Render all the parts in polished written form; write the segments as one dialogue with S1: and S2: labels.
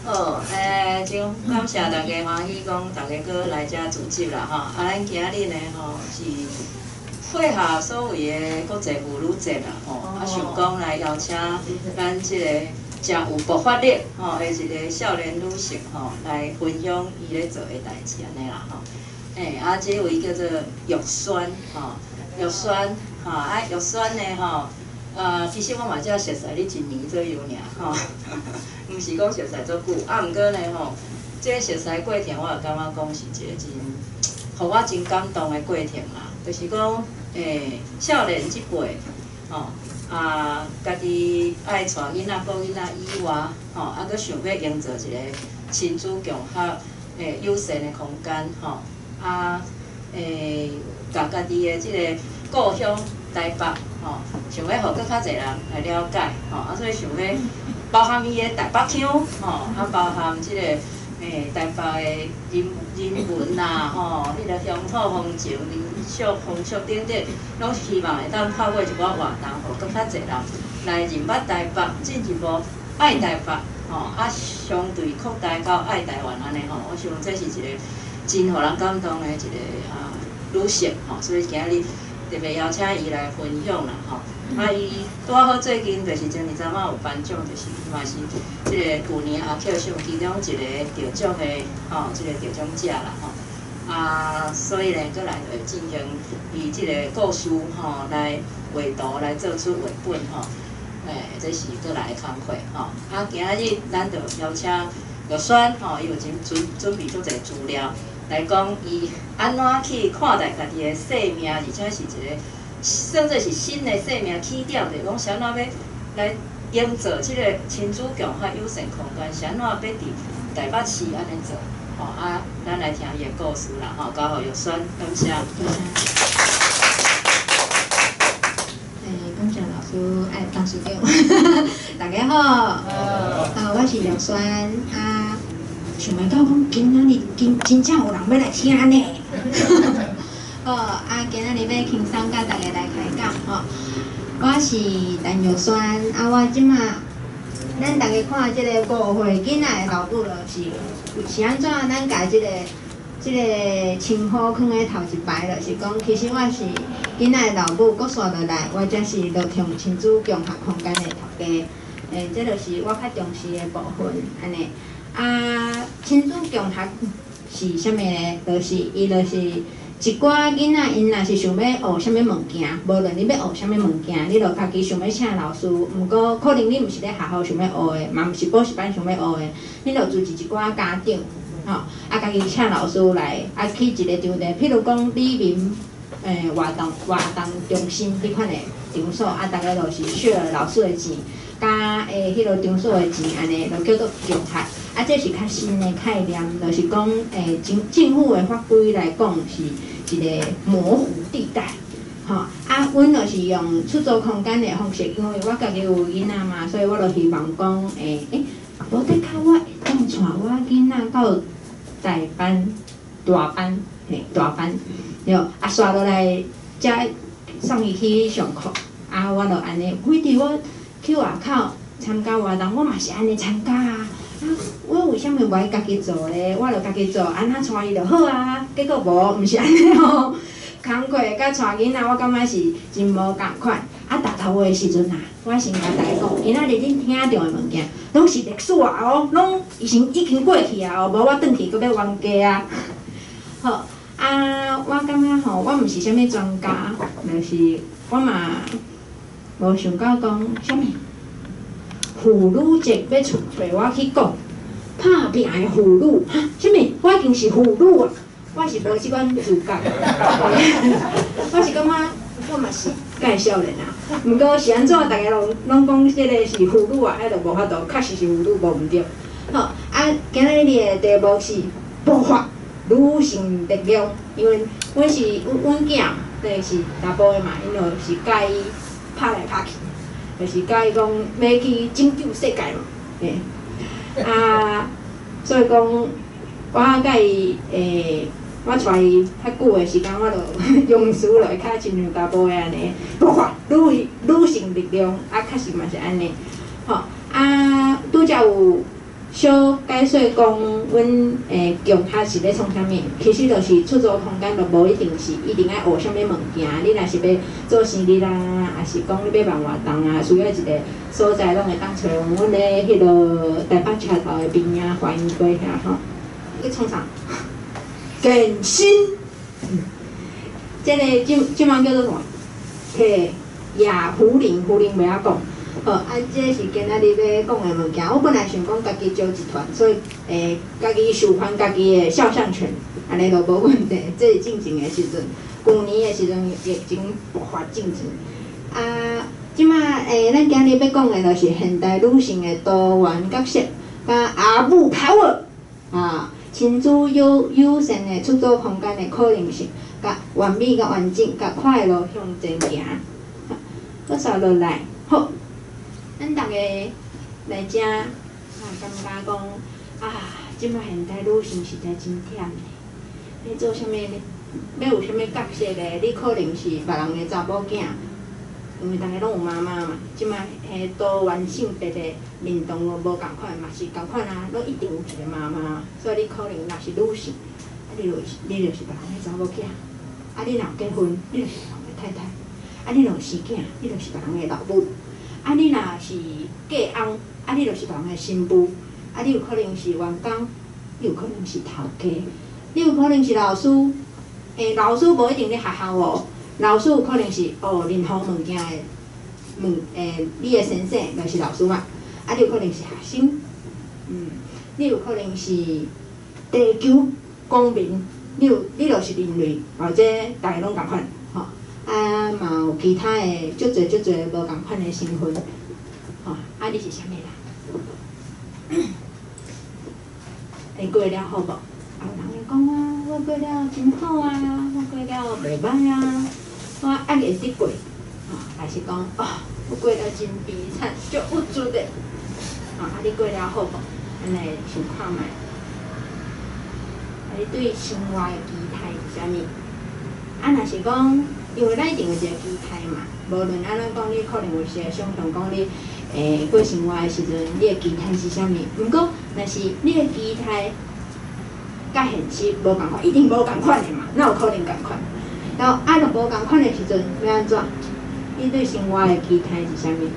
S1: 好，真感谢大家欢喜讲，大家搁来遮组织啦吼。咱今日呢吼是配合所谓的国际妇女节啦吼，想讲来邀请咱即个真有爆发力吼的一个少年女性吼，来分享伊咧做的代志安尼啦吼。这位叫做玉酸吼，玉酸吼，玉酸呢吼。其实我嘛只熟悉你1年左右尔吼，毋是讲熟悉足久，毋过呢吼，这个熟悉过程我也感觉讲是一个真，互我真感动的过程啦。就是讲，少年即辈吼，家己爱带囡仔、顾囡仔以外，吼，搁想要营造一个亲子共学友善的空间吼，甲家己的即个故乡台北。吼，想要互搁较侪人来了解，吼，所以想要包含伊个台北腔，吼，包含即个台北的人文啦，吼，迄个乡土风情、民俗风俗等等，拢希望会当透过一寡活动，互搁较侪人来认捌台北，进一步爱台北，吼，相对扩大到爱台湾安尼吼，我想这是一个真互人感动的一个女性，吼，所以今日。特别邀请伊来分享啦，吼！伊拄好最近就是前2、3晚有颁奖，就是嘛是即个旧年阿 Q 奖其中一个得奖的吼，即个得奖者啦，吼！所以呢，过来会进行以即个故事吼来画图来做出绘本吼，这是过来的工课吼。今日咱就邀请玉酸吼，伊有准备足侪资料。来讲，伊安怎去看待家己的生命，而且是一个甚至是新的生命起点，就是讲是安怎要来营造即个亲子共学友善空间，是安怎要伫台北市安尼做，吼咱来听伊的故事啦，吼，交互玉酸，感谢。
S2: 感谢老师，当时长，大家好，我是玉酸想袂到讲今仔日真正有人要来听呢。好，今仔日要轻松甲大家来开讲吼。我是陈玉酸，我即马咱大家看即个5岁囡仔的老母就是安怎？咱家即个称呼放在头一排，就是讲，其实我是囡仔的老母，搁刷落来，我才是乐通亲子共学空间的头家。这就是我较重视的部分，安尼。亲子共学是啥物呢？就是伊就是一寡囡仔，因若是想要学啥物物件，无论你要学啥物物件，你著家己想要请老师。毋过可能你毋是咧学校想要学的，嘛毋是补习班想要学的，你著组织一寡家长，吼，家己请老师来，去一个场地，譬如讲李明活动中心迄款的场所，大家著是share老师的钱。甲迄落场所的钱，安尼就叫做共学。这是较新的概念，就是讲政府的法规来讲是一个模糊地带。吼，阮就是用出租空间的方式，因为我家己有囡仔嘛，所以我就希望讲无得靠我会当带我囡仔到大班、大班，对，刷落来才送伊去上课。我就安尼，每伫我QR code参加活动，我嘛是安尼参加啊。我为什么袂家己做咧？我著家己做，安怎带伊就好啊。结果无，毋是安尼吼。工课甲带囡仔，我感觉是真无共款。踏头的时阵啊，我先甲大家讲，今仔日恁听到的物件，拢是历史啊哦，拢已经过去啊哦，无我转去搁要冤家啊。好我感觉吼，我毋是啥物专家，就是我嘛无想到讲啥物。妇女节要找我去讲，拍拼的妇女，啥物？我已经是妇女啊，我是无即款资格。我是感觉我嘛是介少年啊，毋过是安怎？大家拢讲即个是妇女啊，就无法度，确实是妇女无毋对。好，今日的题目是爆发女性力量，因为阮囝就是查甫的嘛，因就是介意拍来拍去。就是甲伊讲要去拯救世界嘛，所以讲我甲伊我带伊较久的时间，我就用词就会较亲像查甫的安尼，爆发女性力量，确实嘛是安尼。吼拄则有小解说讲，阮共学是咧创啥物？其实就是出租空间，就无一定是一定爱学啥物物件。你若是要做生意啦，还是讲你要办活动啊，需要一个所在，拢会当找阮咧迄落台北车头的边仔华阴街遐吼。去创啥？健身。这个即摆叫做啥？嘿，亚胡林袂晓讲。好，这是今仔日要讲的物件。我本来想讲家己招一团，所以家己授权家己的肖像权，安尼就无问题。这是进前的时阵，旧年的时阵疫情爆发进前。即摆咱今日要讲的就是现代女性的多元角色，甲阿母 power 亲子友善的出租空间的可能性，甲完美、甲完整、甲快乐向前行。搁刷落来，好。咱大家来遮，感觉讲即摆现代女性实在真忝咧。要做啥物咧？要有啥物角色咧？你可能是别人的查某囝，因为大家拢有妈妈嘛。即摆多元性别的面动无共款，嘛是共款啊，拢一定有一个妈妈。所以你可能若是女性，你就是别人的查某囝。你若结婚，你就是别人的太太。你若生囝，你就是别人的老母。你若是嫁翁，你就是别人的新妇。你有可能是员工，你有可能是头家，你有可能是老师。老师无一定咧学校哦，老师有可能是学任何物件的你的先生就是老师嘛。你有可能是学生，你有可能是地球公民，你就是人类，或者大家拢共款，吼。嘛有其他的足侪无共款的身份，吼。你是啥物人？你过了好无？有人会讲我过了真好啊，我过了袂歹啊，我会得过，还是讲我过了真悲惨，足有趣的，你过了好无？咱来想看觅，你对生活的期待是啥物？若是讲。因为咱一定有一个期待嘛，无论安怎讲，你可能有时会想象讲你过生活的时阵，你的期待是啥物？毋过，若是你的期待甲现实无共款，一定无共款的嘛，哪有可能共款？然后若无共款的时阵，要安怎？你对生活的期待是啥物？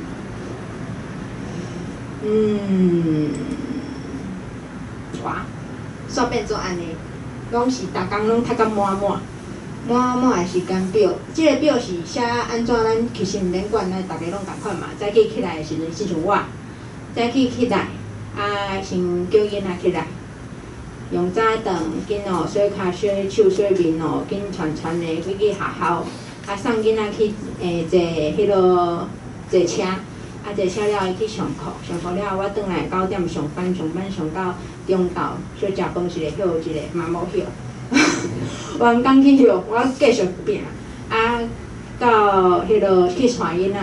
S2: 煞变做安尼，拢是逐工拢读甲满的时间表，即个表是写安怎？咱其实毋免管，咱大家拢共款嘛。早起来的时阵，是像我，早起来，先叫囡仔起来，用早顿紧洗骹、洗手、洗面紧传的去学校，送囡仔去坐迄落坐车，坐车了伊去上课，上课了我转来9点上班上到中昼，小食饭一个休一个嘛无休。员工去休，我继续拼，到迄落去带囡仔，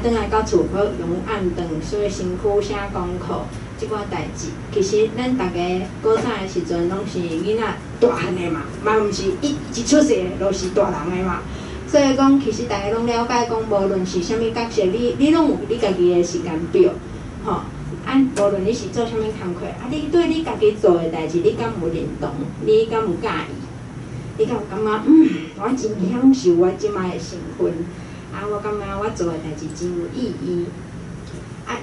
S2: 转来到厝，我用暗顿洗身躯、写功课，即寡代志。其实咱大家高三的时阵，拢是囡仔大汉的嘛，嘛毋是一出世就是大人的嘛。所以讲，其实大家拢了解讲，无论是啥物角色，你拢有你家己的时间表，吼。无论你是做啥物工课，你对你家己做的代志，你敢有认同？你敢有介意？你敢有感觉我真享受我即摆的身份？我感觉我做的代志真有意义。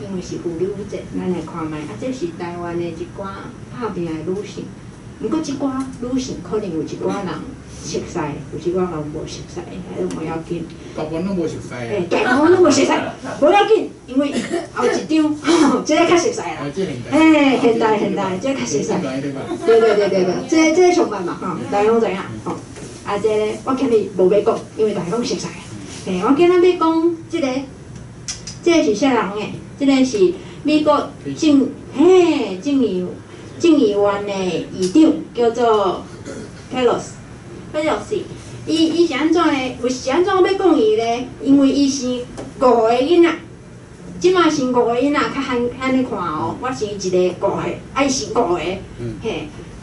S2: 因为是妇女节，咱来看觅，这是台湾的一寡拍拼的女性。毋过即寡女性可能有一寡人熟悉，有一寡人无熟悉，迄无要紧。
S3: 大部分拢无熟悉。
S2: 大部分拢无熟悉，无要紧，因为后一张，这个较熟悉啦。现代，这个较熟悉。对，这个上班嘛，大家拢知影。这个我今日无要讲，因为大家拢熟悉。我今仔要讲这个是啥人诶？这个是美国众议院的议长，叫做 Pelosi。伊是安怎呢？是安怎要讲伊呢？因为伊生5个囡仔，即马生5个囡仔，较罕尼看哦。我生一个5个，伊生5个，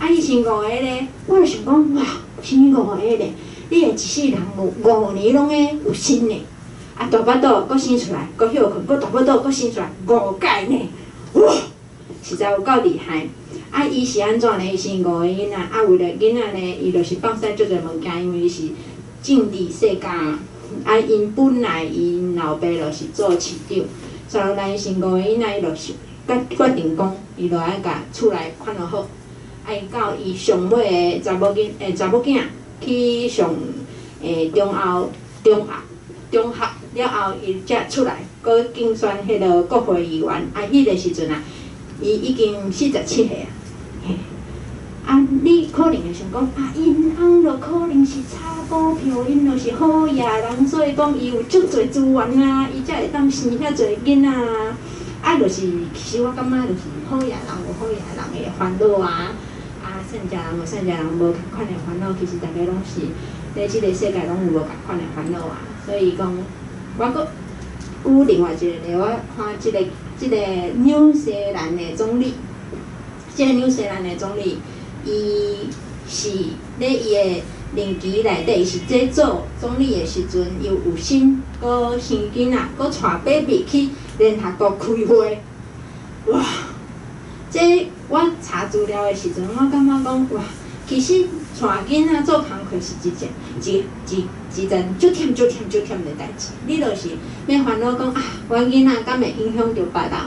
S2: 伊生5个呢，我就想讲哇，生5个咧，你会一世人有5年拢有生呢？大巴肚，搁生出来，搁休困，搁大巴肚，搁生出来5届呢，哇，实在有够厉害。啊，伊是安怎呢？伊是5个囡仔，啊，为了囡仔呢，伊就是放屎足侪物件，因为伊是政治世家嘛。啊，因本来因老爸就是做市长，所以来是5个囡仔，伊就是决定讲，伊就爱甲厝内看落好。啊，伊到伊上尾个查某囝去上中学了后，伊才出来，搁竞选迄个国会议员。啊，迄个时阵啊，伊已经47岁啊。啊，你可能会想讲，啊，因翁就可能是炒股票，因就是好野人，所以讲伊有足侪资源啊，伊才会当生遐侪囡仔啊。啊，就是其实我感觉就是好野人有好野人的烦恼啊，啊，善食人有善食人无共款的烦恼，其实大家拢是在即个世界拢有无共款的烦恼啊。所以讲，我搁有另外一个咧，我看即个纽西兰的总理。即个纽西兰的总理，伊是咧伊的任期内底，伊是在做总理的时阵，又有心，搁生囡仔，搁带 baby 去联合国开会。哇！这我查资料的时阵，我感觉讲哇，其实带囡仔做工课是一件足忝的代志。你就是要烦恼讲啊，我囡仔敢会影响到别人？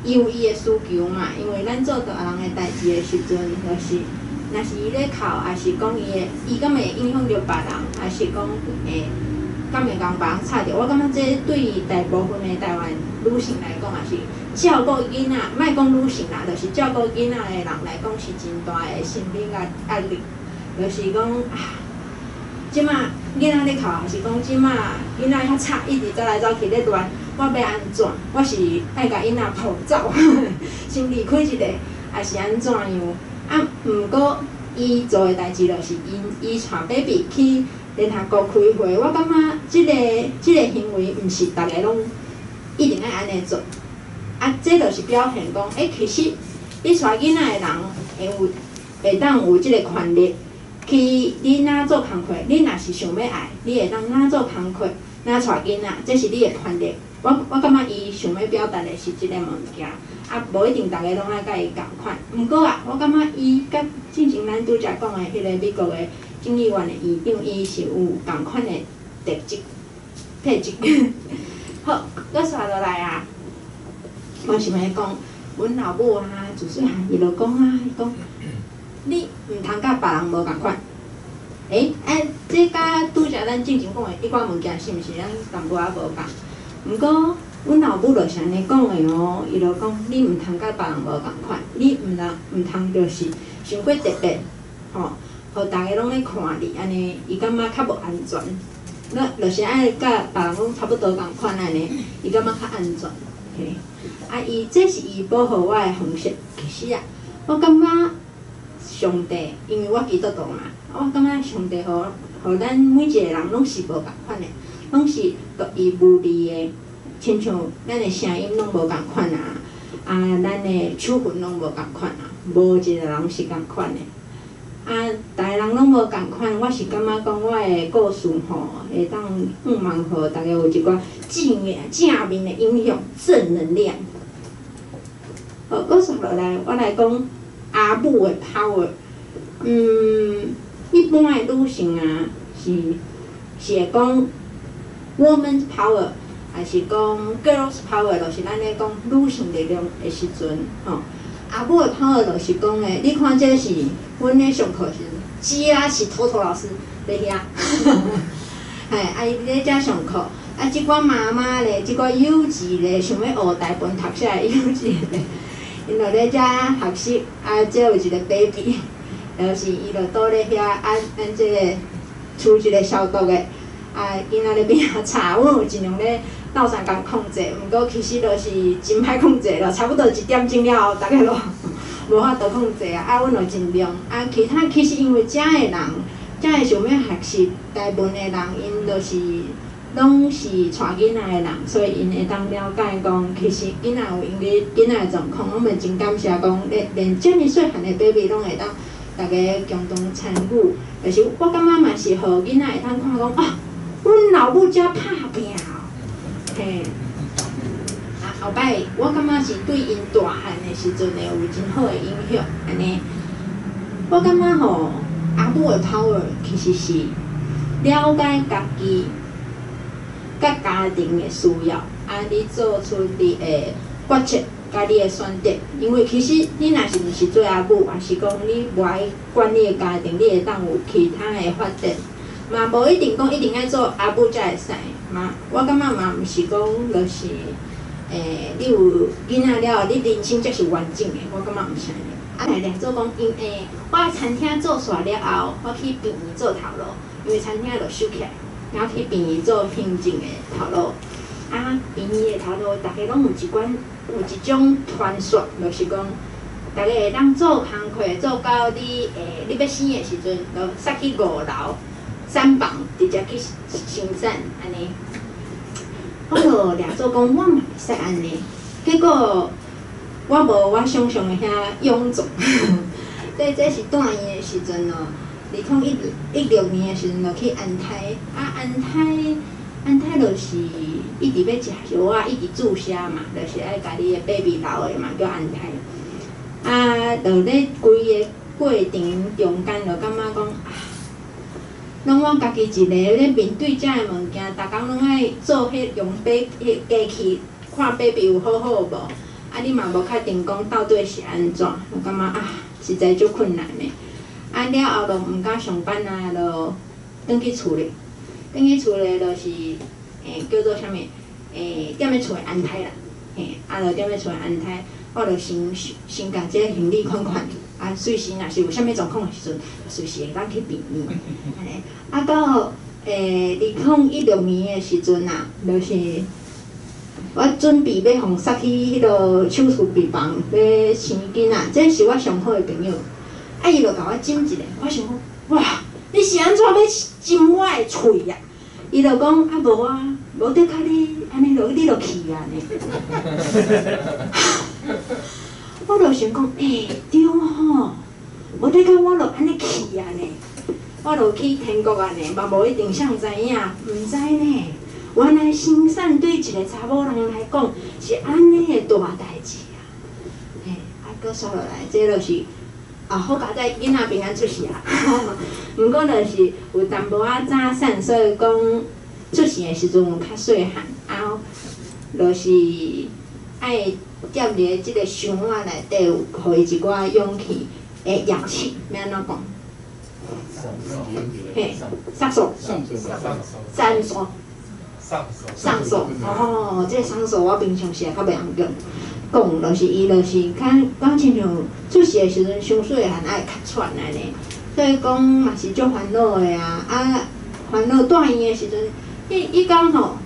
S2: 伊有伊的需求嘛，因为咱做大人的代志的时阵，就是，若是伊咧哭，还是讲伊敢会影响到别人，还是讲敢会共别人吵着？我感觉这对大部分的台湾女性来讲，也是照顾囡仔，莫讲女性啦，就是照顾囡仔的人来讲是真大的心理压力，就是讲啊，即马囡仔咧哭，还是讲即马囡仔遐吵，一直走来走去咧乱。我要安怎？我是爱甲囡仔抱走，先离开一个，还是安怎样？啊，毋过伊做的代志就是伊带 baby 去联合国开会，我感觉即个行为毋是大家拢一定爱安尼做。啊，这就是表现讲，其实你带囡仔的人会当有即个权利去你哪做工课，你若是想要爱，你会当哪做工课，哪带囡仔，这是你的权利。我感觉伊想要表达的是即个物件，啊，无一定大家拢爱甲伊共款。毋过啊，我感觉伊甲进前咱拄则讲的迄个美国的众议院的议长，伊是有共款的特质。好，搁刷落来啊，我想要讲，阮老母啊，自细汉伊就讲啊，伊讲，你毋通甲别人无共款。这甲拄则咱进前讲的迄款物件，是毋是咱淡薄仔无共？毋过，阮老母就是安尼讲的哦，伊就讲你毋通甲别人无共款，你毋通就是伤过特别，吼，互大家拢咧看你，安尼伊感觉较无安全。那就是爱甲别人拢差不多共款安尼，伊感觉较安全。嘿，啊，这是伊保护我的方式。其实啊，我感觉上帝，因为我基督徒嘛，我感觉上帝互咱每一个人拢是无共款的。拢是各伊无理的，亲像咱的声音拢无共款啊，咱的手份拢无共款啊，无一个人是共款的。逐个人拢无共款，我是感觉讲我的故事吼，会当望互大家有一寡正面的影响，正能量。好，搁续落来，我来讲阿母的 power。一般的女性啊，是会讲。Woman's power， 还是讲 Girls power， 就是咱咧讲女性力量的时阵，吼。阿母的 power 就是讲诶，你看这是阮咧上课时，是头老师咧遐，嘿，伊咧遮上课，即寡妈妈咧，即寡幼稚咧，想要学大本读册的幼稚咧，因就咧遮学习，这有一个 baby， 就是伊就倒咧遐，咱即个厝一个消毒的。囡仔咧边仔吵，阮有尽量咧斗相共控制，毋过其实就是真歹控制咯，差不多1点钟了后，大家都无法度控制啊。阮就尽量。其他其实因为遮的人，遮的想要学习，大部分的人因就是拢是带囡仔的人，所以因会当了解讲，其实囡仔有因为囡仔的状况，我们真感谢讲，连遮尔细汉的 baby 拢会当大家共同参与，就是我感觉嘛是互囡仔会当看讲啊。阮老母遮拍拼哦，嘿，后摆我感觉是对因大汉的时阵会有真好的影响，安尼。我感觉吼，阿母的 power 其实是了解家己甲家庭的需要，你做出你的决策。家己的选择，因为其实你若是毋是做阿母，还是讲你无爱管你的家庭，你会当有其他的发展，嘛无一定讲一定爱做阿母才会使嘛。我感觉嘛毋是讲，就是你有囡仔了，你人生才是完整的。我感觉毋是安尼。来俩做讲，因我餐厅做煞了后，我去殡仪做头路，因为餐厅就收起来，然后去殡仪做行政的头路。殡仪的头路，大家拢有一种传说，就是讲，大家会当做工课做到你要死的时阵，就杀去5楼3房，直接去生产安尼。我就掠做讲，我嘛会使安尼。结果我无我想象的遐臃肿。这是住院的时阵咯，2016年的时阵就去安胎，安胎就是一直要食药啊，一直注射嘛，就是爱家己的 baby 留的嘛，叫安胎。就咧规个过程中间，就感觉讲拢我家己一个咧面对遮个物件，逐工拢爱做用机器看 baby 有好好无，你嘛无确定讲到底是安怎，我感觉实在足困难的。了后就毋敢上班就转去厝咧。等去厝咧，就是叫做啥物？踮咧厝诶安胎啦，就踮咧厝诶安胎，我就先甲这行李款，随时若是有啥物状况诶时阵，随时会当去殡仪，安尼。到2016年诶时阵就是我准备要互塞去迄落手术病房要生囡仔，这是我上好诶朋友。伊就甲我诊一下，我想讲，哇！你是安怎要诊我的喙呀？伊就讲无得甲你安尼你就去啊呢。我就想讲，对吼，无得甲我就安尼去啊呢。我就去天国啊呢，嘛无一定想知影，毋知呢。原来生产对一个查某人来讲是安尼的大代志啊。搁说落来，这就是好佳在囡仔平安出世啊。毋过就是有淡薄仔早产，所以讲出世的时阵有较细汉，就是爱踮伫即个箱仔内底，有互伊一寡勇气的氧气，要安怎讲？上诉。这个上诉我平常时也较袂晓讲，就是伊就是较亲像出世的时阵伤细汉爱咳喘安尼，所以讲嘛是足烦恼的烦恼住院的时阵，伊讲吼，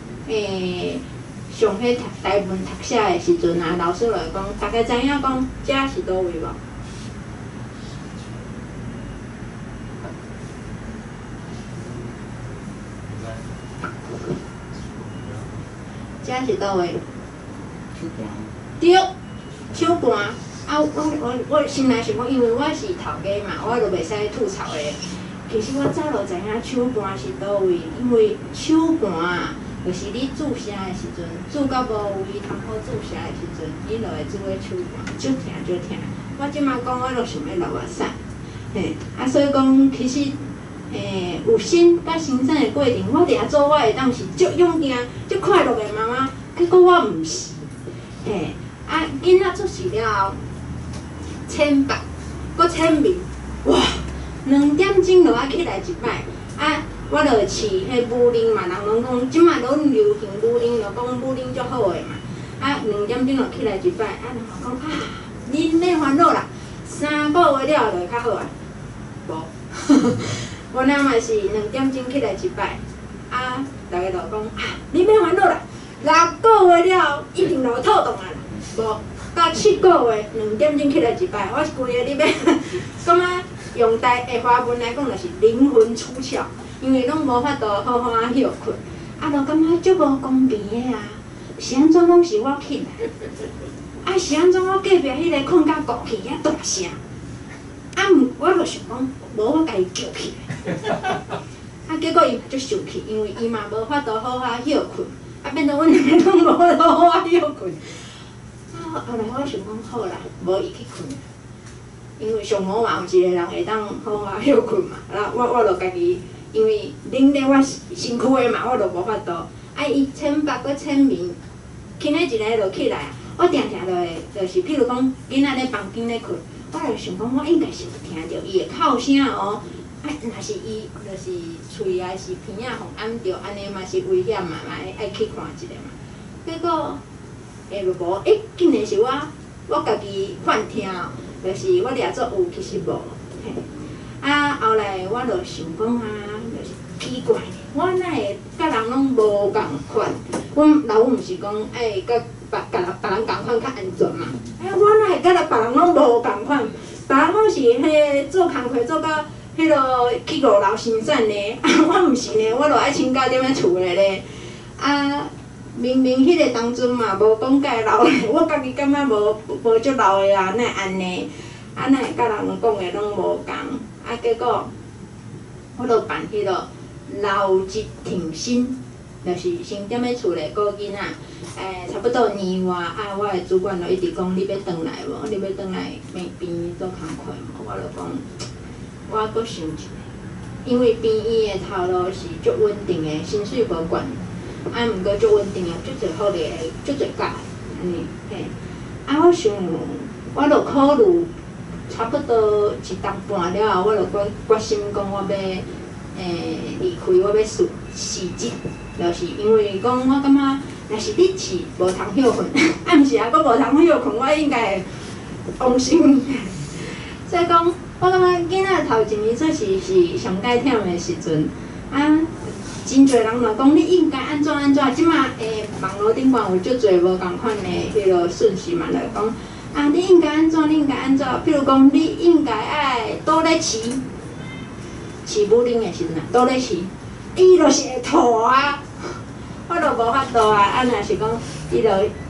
S2: 上迄台文读写的时阵老师来讲，大家知影讲遮是倒位无？遮是倒位？对，手盘。我心内想讲，因为我是头家嘛，我就袂使吐槽的。其实我早就知影手盘是倒位，因为手盘就是你注射的时阵，注到无位通好注射的时阵，你就会做个手盘，足疼。我即摆讲，我就想要流眼屎，所以讲其实。有生甲生产的过程，我掠做我会当是足勇敢、足快乐的妈妈，结果我毋是。囡仔出世了后，千百，搁千面，哇！2点钟就爱起来一摆，我就饲迄母乳嘛，人拢讲即摆拢流行母乳，就讲母乳足好诶嘛。2点钟就起来一摆，人讲恁免烦恼啦，3个月了就会较好啊。无。我那嘛是2点钟起来一摆，大家就讲你免烦恼啦，6个月了一定就会透动啊啦。无到7个月2点钟起来一摆，我是规个你要感觉用华文来讲就是灵魂出窍，因为拢无法度好好休困，就感觉足无公平的是安怎拢是我起来，是安怎我隔壁迄个困甲鼓起遐大声。我就想讲，无我家己叫起来，结果伊嘛足生气，因为伊嘛无法度好好休困，变做阮两个拢无好好休困。后来我想讲好啦，无伊去困，因为上好嘛，有一个人会当好啊休困嘛，然后我就家己，因为恁咧我身躯的嘛，我就无法度。啊，伊千百个千名，轻诶一个就起来，我定定就是譬如讲囡仔咧房间咧困，我就想讲我应该是听着伊的哭声哦。啊，若是伊就是喙啊是鼻仔互按着，安尼嘛是危险嘛，嘛爱去看一下嘛。结果下落无，竟然是我家己幻听，就是我掠做有，其实无。嘿，啊，后来我就想讲啊，就是奇怪，我哪会甲人拢无共款？阮老母是讲，甲别人共款较安全嘛。我哪会甲别人拢无共款？别人拢是做工课做到。迄落去5楼新产呢，我毋是呢，我著爱请假踮咧厝咧咧。啊，明明迄个当阵嘛，无讲介老咧，我家己感觉无足老的啊，哪会安尼？啊，哪会甲人讲的拢无共？啊，结果我著办迄落留职停薪，就是先踮咧厝咧顾囡仔。差不多年外，啊，我的主管就一直讲你要转来无？你要转来边做工课无？我就讲。我阁想一下，因为边伊的头路是足稳定的，薪水无悬，啊，毋过足稳定的，足侪福利的，足侪假的，安尼嘿。啊，我想，我著考虑差不多1年半了后，我著决心讲我要离开，我要辞职，就是因为讲我感觉，若是你辞无通休困，啊，毋是啊，阁无通休困，我应该会放心。所以讲。我感觉囡仔头1年做事是上解忝的时阵，啊，真侪人就讲你应该安怎安怎，即马网络顶悬有足侪无共款的迄落讯息嘛，就讲啊，你应该安怎，你应该安怎，譬如讲你应该爱倒咧饲母奶的时阵啊，倒咧饲，伊就是会吐啊，我就无法度啊，啊，若是讲伊就。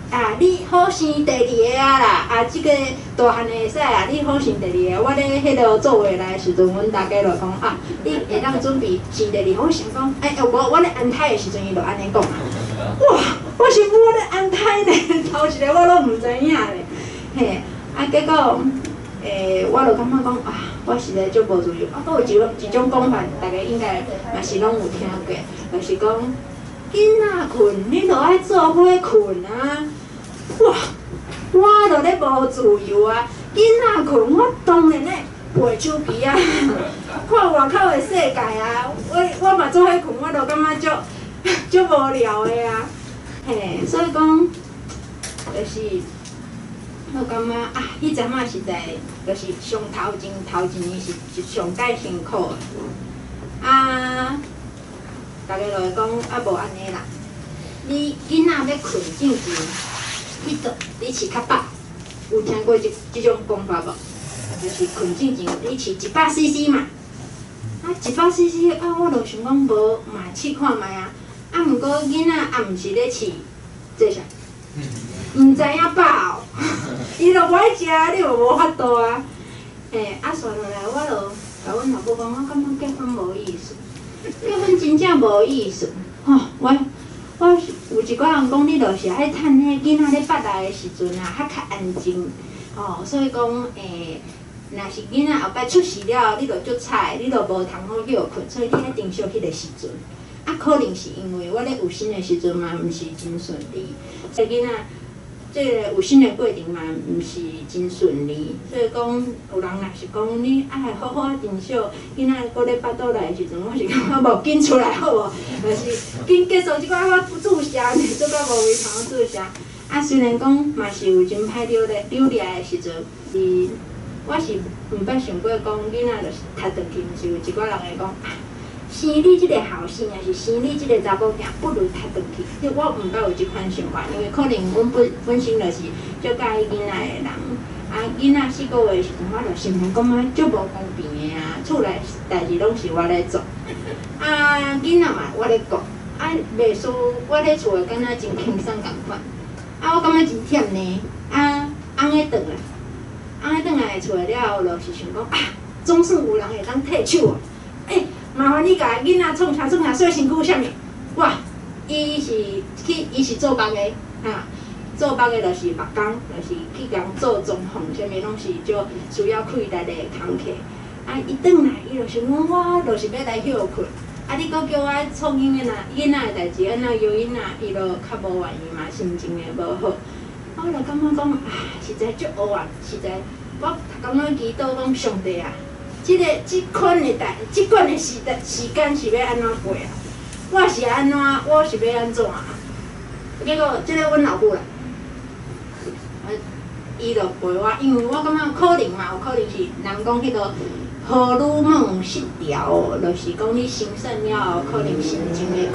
S2: 啊，你好生第2个啊啦！啊，即个大汉的会使啊，你好生第2个。我咧迄落做回来的时阵，阮大家就讲啊，你会当准备生第2个。我想讲，我咧安胎的时阵，伊就安尼讲啊。哇，我是我咧安胎呢，头一个我拢毋知影咧。嘿，啊，结果我就感觉讲啊，我实在足无自由。啊，阁有一种讲法，大家应该嘛是拢有听过，就是讲。囡仔困，你著爱做伙困啊！哇，我著咧无自由啊！囡仔困，我当然咧背手机啊，看外口的世界啊！我嘛做伙困，我著感觉足无聊的啊！嘿，所以讲，就是我感觉啊，迄阵仔实在就是上头一年是上解辛苦的啊！大家就会讲啊，无安尼啦。你囡仔要困进前，你饲较饱，有听过即种讲法无？就是困进前，你饲100cc 嘛。啊，100cc 啊，我就想讲无嘛试看卖啊。啊，毋过囡仔暗时咧饲，这啥？毋知影饱，伊就无爱食，你就无法度啊。啊，算落来，我就甲阮老母讲，我感觉结婚无意思。结婚真正无意思，吼！我有一寡人讲，你就是爱趁迄囡仔咧捌来的时阵啊，较安静，哦，所以讲若是囡仔后摆出事了，你就足菜，你就无通好休困，所以你爱珍惜迄个时阵。啊，可能是因为我咧有心的时阵嘛，毋是真顺利，所以囡仔。这个有心的过程嘛，毋是真顺利，所以讲有人若是讲你爱好好珍惜，囡仔搁咧巴肚内的时阵，我是感觉无紧出来好无，就是紧结束即个我注射，做到无位通注射。啊，虽然讲嘛是有真歹扭咧的时阵，我是毋捌想过讲囡仔就是踢转去，毋是有一寡人会讲啊。生你即个后生，还是生你即个查某囝，不如踢转去。我毋捌有即款想法，因为可能阮本身就是足介意囡仔的人。啊，囡仔4个月的时阵，我就心里感觉足无公平的啊，厝内代志拢是我咧做。啊，囡仔嘛我咧顾，啊，袂输我咧厝的敢若真轻松共款。啊，我感觉真忝呢。啊，翁咧转来厝了后，就是想讲啊，总算有人会当替手啊。麻烦你甲囡仔创啥洗身躯啥物？哇，伊是做工的，做目的就是目工，就是去共做装潢，啥物拢是就需要开力的工课。啊，伊转来，伊就想讲我就是要来休困。啊，你搁叫我创囡仔的代志，安那摇囡仔，伊就较无愿意嘛，心情会无好。我就感觉讲，实在足黑暗，实在我感觉祈祷讲上帝啊，即款的时间是要安怎过啊？我是安怎？我是要安怎啊？结果即个阮老母啦，伊就陪我，因为我感觉可能嘛，有可能是人讲迄个荷尔蒙失调，就是讲你生产了后，可能心情会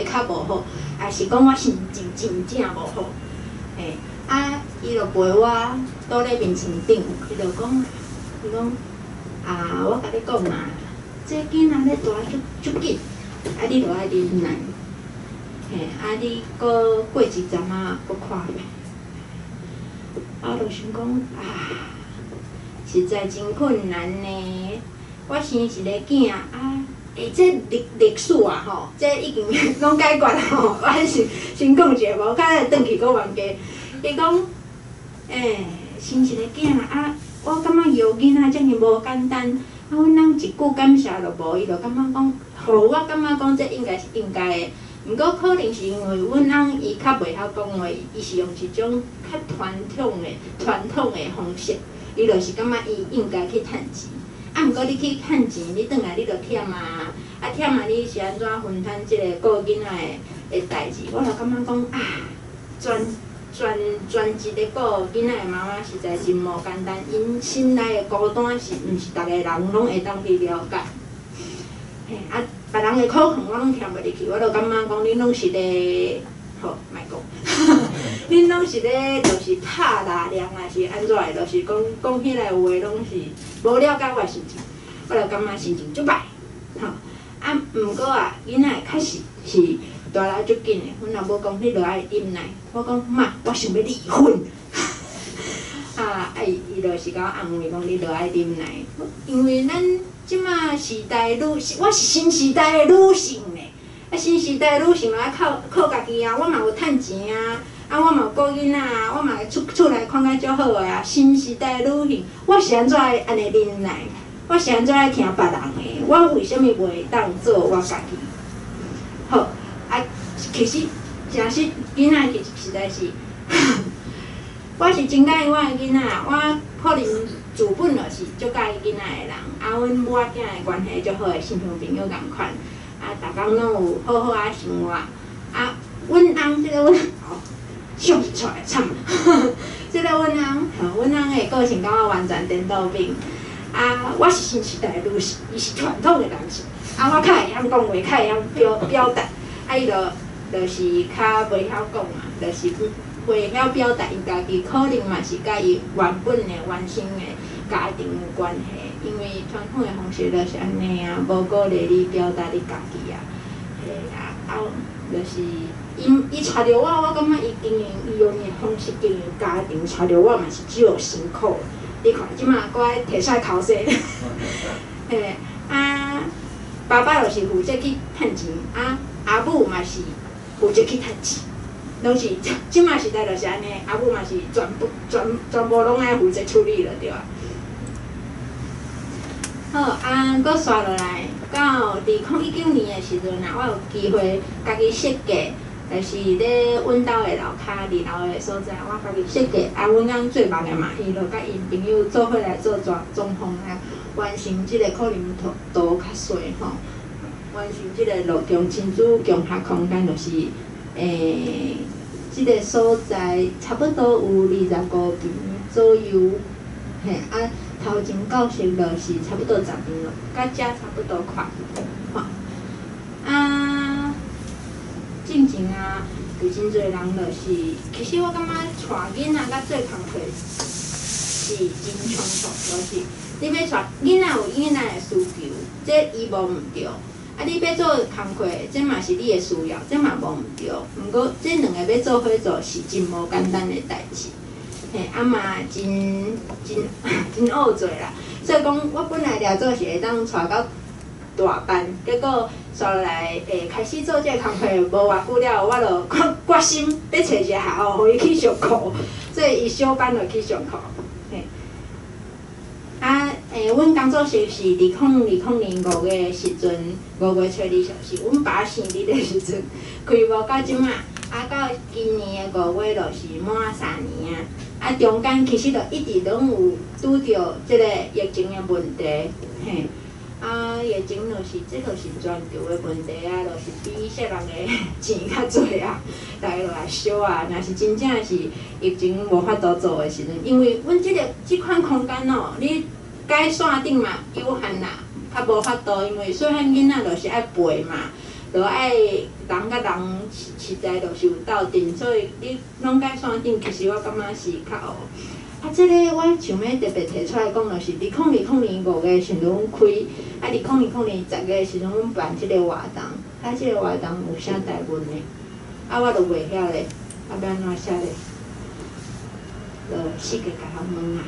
S2: 较无好，还是讲我心情真正无好，伊就陪我倒咧面床顶，伊就讲，我甲你讲啊，这囡仔咧大足紧，你着爱忍耐，你搁过一阵仔搁看觅。我就想讲实在真困难呢。我生一个囝这历史啊吼，这已经拢解决吼。我先讲一下，无较来转去搁冤家。伊讲，生一个囝我感觉摇囡仔遮尔无简单。阮人一句感谢都无，伊就感觉讲，互我感觉讲这应该是应该的。毋过可能是因为阮翁伊较袂晓讲话，伊是用一种较传统的方式，伊就是感觉伊应该去趁钱。毋过你去趁钱，你转来你着忝忝你是安怎分摊即个顾囡仔的代志？我就感觉讲全职的顾囡仔的妈妈实在真无简单，因心内的孤单是毋是逐个人拢会当去了解？别人的苦恨我拢听袂入去，我就感觉讲恁拢是咧，好，莫讲，恁拢是咧，就是拍大量啊，是安怎的？就是讲迄个话拢是无了解我的心情，我就感觉心情足歹，毋过囡仔确实是大来足紧的。阮老母讲你着爱忍耐，我讲妈，我想要离婚。伊就是甲我安慰讲你着爱忍耐，因为咱即马时代我是新时代的女性呢。新时代的女性爱靠家己我嘛有趁钱我嘛有顾囡仔我嘛厝内看甲足好个新时代的女性，我是安怎安尼忍耐？我是安怎爱听别人的？我为虾米袂当做我家己？好其实真是囡仔实在是。我是真喜欢我的囡仔，我可能自本就是足喜欢囡仔的人。阮母仔囝的关系足好的，亲像朋友共款。逐工拢有好好生活。阮翁即个阮想出来惨。即个阮翁的个性甲我完全颠倒面。我是新时代的女性，伊是传统的男性。我较会晓讲话，较会晓表达。伊就是较袂晓讲就是。袂晓表达伊家己，可能嘛是甲伊原本的原生的家庭有关系，因为传统的方式就是安尼无鼓励你表达你家己就是伊带着我感觉伊经营伊用的方式经营家庭，带着我嘛是只有辛苦。你看即马搁爱摕出口水，爸爸就是负责去趁钱，阿母嘛是负责去趁钱。拢是即马时代就是安尼，阿母嘛是全部拢爱负责处理了，对啊。好，搁刷落来，到2019年的时阵我有机会家己设计，就是咧阮兜的楼骹2楼的所在，我家己设计。阮翁做梦的嘛，伊就甲因朋友做伙来做装潢完成即个可能图较细完成即个路共亲子共学空间，就是即个所在差不多有25平左右，头前教室就是差不多10平咯，甲遮差不多快。进前有真侪人就是，其实我感觉带囡仔甲做工课是真冲突，就是你要带囡仔有囡仔的需求，这伊无毋对。你要做工课，这嘛是你的需要，这嘛无毋对。毋过这两个要做伙做是真无简单的代志，嘛真黑做啦。所以讲，我本来抓做是会当带到大班，结果转来开始做这个工课，无偌久了，我就决心要找一个学校，互伊去上课，所以伊小班就去上课。嘿，阮工作室是2020年5月时阵，5月初2小时，阮爸生日的时阵开幕到即马，到今年的5月就是满3年啊。中间其实就一直拢有拄着即个疫情的问题，嘿。疫情这就是全球的问题啊，就是比世人的钱较侪啊，大家就来烧啊。若是真正是疫情无法度做的时阵，因为阮即款空间哦，你改线顶嘛有限啦，较无法度，因为细汉囡仔就是爱陪嘛，就爱人甲人实在就是有斗阵，所以你拢改线顶，其实我感觉是较好。即个我想要特别提出来讲，就是2020年5月时阵阮开，2020年10月时阵阮办即个活动，即个活动有写台文的，我就袂晓咧，要安怎写咧？就四个甲他问啊，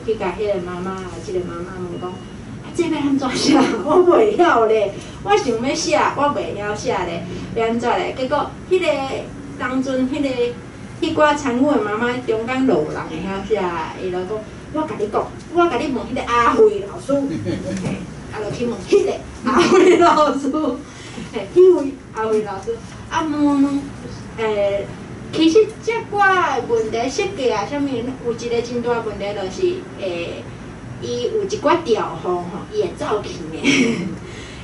S2: 去甲迄个妈妈即个妈妈问讲，这要安怎写？我袂晓咧，我想要写，我袂晓写咧，要安怎咧？结果迄个当阵迄寡参与的妈妈中间路人会晓写，伊就讲，我甲你讲，我甲你问迄个阿辉老师，就去问迄个阿辉老师，迄位阿辉老师，问，其实遮寡问题设计啊，啥物，有一个真大问题就是，伊有一寡调风吼，伊会走去的。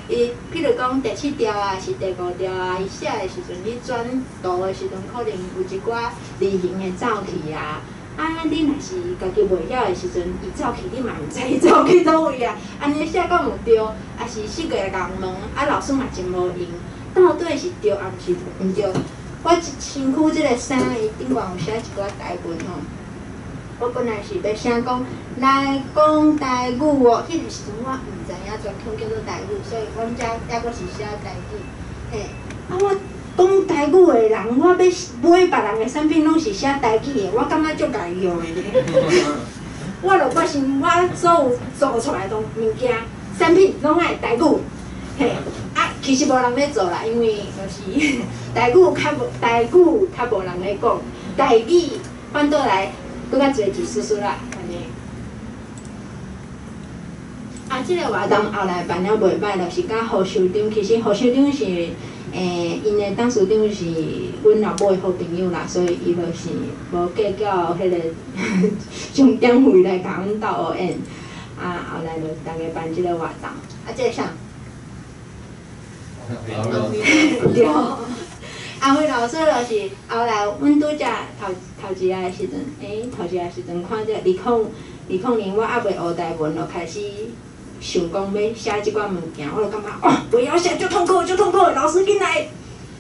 S2: 伊譬如讲第7条啊，是第5条啊，伊写的时阵，你转读的时阵，可能有一寡字形会走去啊。你若是家己袂晓的时阵，伊走去，你嘛毋知伊走去倒位啊。安尼写敢有对，也是四个人问，老师嘛真无用，到底是对还是毋对？我身躯即个衫，伊顶悬有写一寡台文吼。我本来是要写讲来讲台语哦，迄个时阵我毋知影全腔叫做台语，所以阮遮抑阁是写台语。我讲台语的人，我要买别人的产品拢是写台语的，我感觉足家己用的咧。我就决心，我所有做出来的物件、产品拢爱台语。其实无人咧做啦，因为就是台语较无人咧讲，台语反倒来。搁较侪一丝丝啦，安尼。即个活动后来办了袂歹，就是甲胡校长，其实胡校长是因的董事长是阮老母的好朋友啦，所以伊就是无计较迄个上点费来甲阮斗学演。后来就大家办即个活动，即个啥？对。阿辉老师就是后来，阮拄则头一下的时阵，看这2020年我还袂学台文，就开始想讲要写即款物件，我就感觉袂晓写，足痛苦，老师紧来。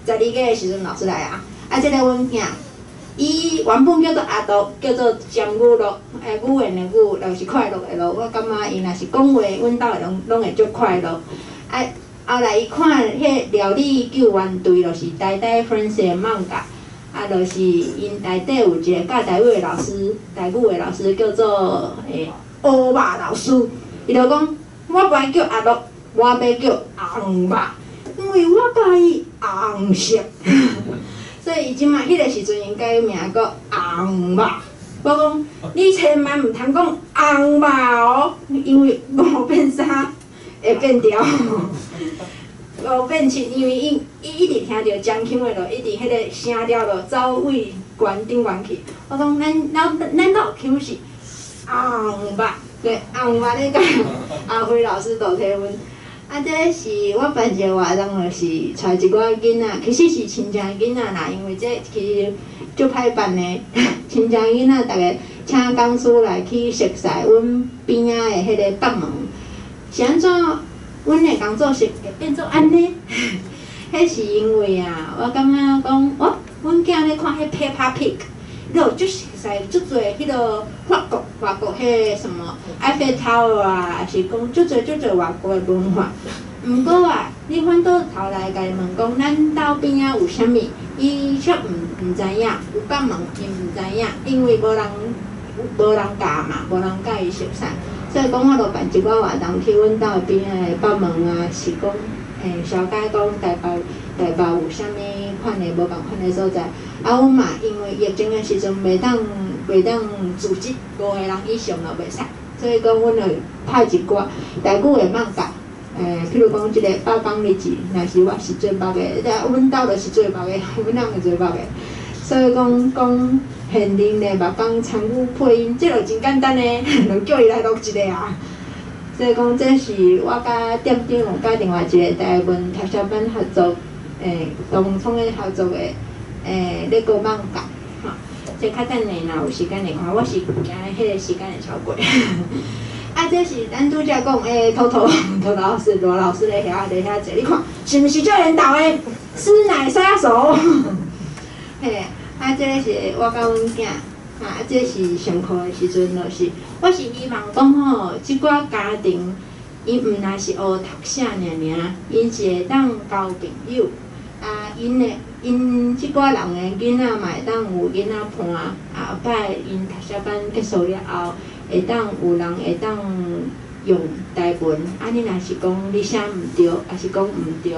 S2: 12月的时阵，老师来啊，即个阮囝，伊原本叫做阿杜，叫做占语录，语言的语，就是快乐的乐。我感觉伊若是讲话，阮兜的拢会足快乐。后来伊看迄料理救援队，就是台大 Friends 的漫画，就是因内底有一个教台语的老师，叫做乌肉老师，伊就讲我不爱叫阿乐，我要叫红肉，因为我介意红色，所以伊即马迄个时阵因改名叫红肉。我讲你千万毋通讲红肉哦，因为5变3会变调。5变7，因为伊一直听到江腔的，就一直迄个声调就走位悬顶悬去。我讲咱老腔是红肉，对红肉咧甲阿辉老师倒替阮。这是我办一个活动，就是带一寡囡仔，其实是亲情囡仔啦，因为这其实足歹办的，亲情囡仔，大家请讲师来去熟悉阮边仔的迄个北门，是安怎？阮的工作室会变做安尼，迄是因为我感觉讲，阮囝咧看迄 Peppa Pig， 就足熟悉，足侪迄落法国迄什么埃菲尔塔啊，是讲足侪外国的文化。毋过你反倒头来甲伊问讲，咱兜边有啥物，伊却毋知影，有北问伊毋知影，因为无人教嘛，无人教伊熟悉。所以讲，我就办一寡活动去阮兜边的北门是讲了解讲台北有啥物款的无共款的所在。啊，阮嘛因为疫情的时阵袂当组织5个人以上就袂使，所以讲阮就派一寡台语的漫画。譬如讲，即个北港日志，若是我是做目的，阮兜就是做目的，阮翁就做目的。所以讲现任的目港参与配音，即就真简单的，就叫伊来录一个啊。所以讲，这是我甲店长有甲另外一个台文读写班合作，同创的合作的，咧个漫画，吼。即较等下若有时间来看，我是惊迄个时间会超过。啊，这是咱拄则讲偷老师、罗老师咧遐坐，你看是毋是少缘投的？师奶杀手。嘿，啊，这是我甲阮囝，啊，这是上课的时阵，就是我是希望讲吼，即寡家庭，因毋若是学读写尔，因是会当交朋友，啊，因即寡人的囡仔嘛会当有囡仔伴，啊，后摆因读写班结束了后。会当有人会当用台文，啊！你若是讲你写毋对，还是讲毋对，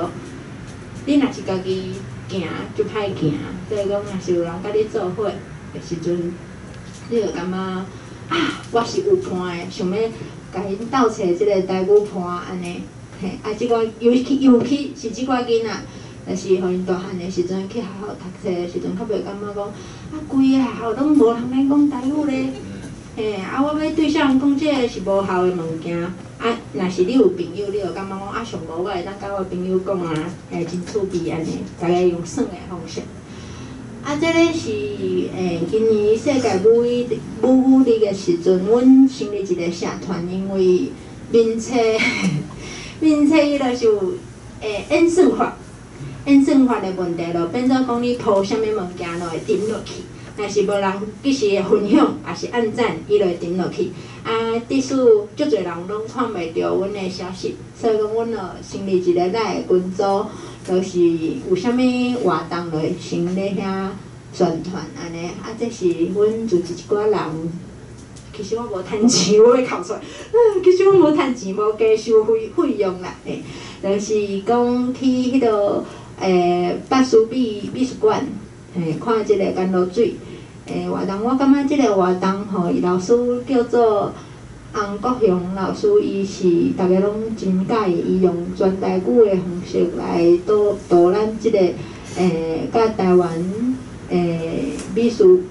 S2: 你若是家己行就歹行。所以讲，若是有人甲你做伙的时阵，你就感觉啊，我是有伴的，想要甲因斗找即个台语伴安尼。嘿，啊，即个尤其是即寡囡仔，就是互因大汉的时阵去学校读册的时阵，较袂感觉讲啊，规个学校拢无人咧讲台语咧。嘿，啊，我要对啥人讲，这个是无效的物件。啊，若是你有朋友，你就感觉讲啊，上无我会当甲我朋友讲啊，真趣味安尼，大家用耍的方式。啊，这个是今年世界母语日的时阵，阮成立一个社团，因为面册伊就是有演算法的问题咯，变做讲你涂啥物物件就会顶落去。若是无人及时的分享，也是按赞，伊就会顶落去。啊，即使足侪人拢看袂到阮的消息，所以讲阮就成立一个咱的群组，就是有啥物活动就会先咧遐宣传安尼。啊，这是阮组织一寡人。其实我无趁钱，我要哭出来。其实我无趁钱，无加收费用啦。就是讲去迄个北师美术馆。看即个甘露水活动，我感觉即个活动吼，伊老师叫做洪国雄老师，伊是大家拢真介意，伊用全台语的方式来导咱即个甲台湾美术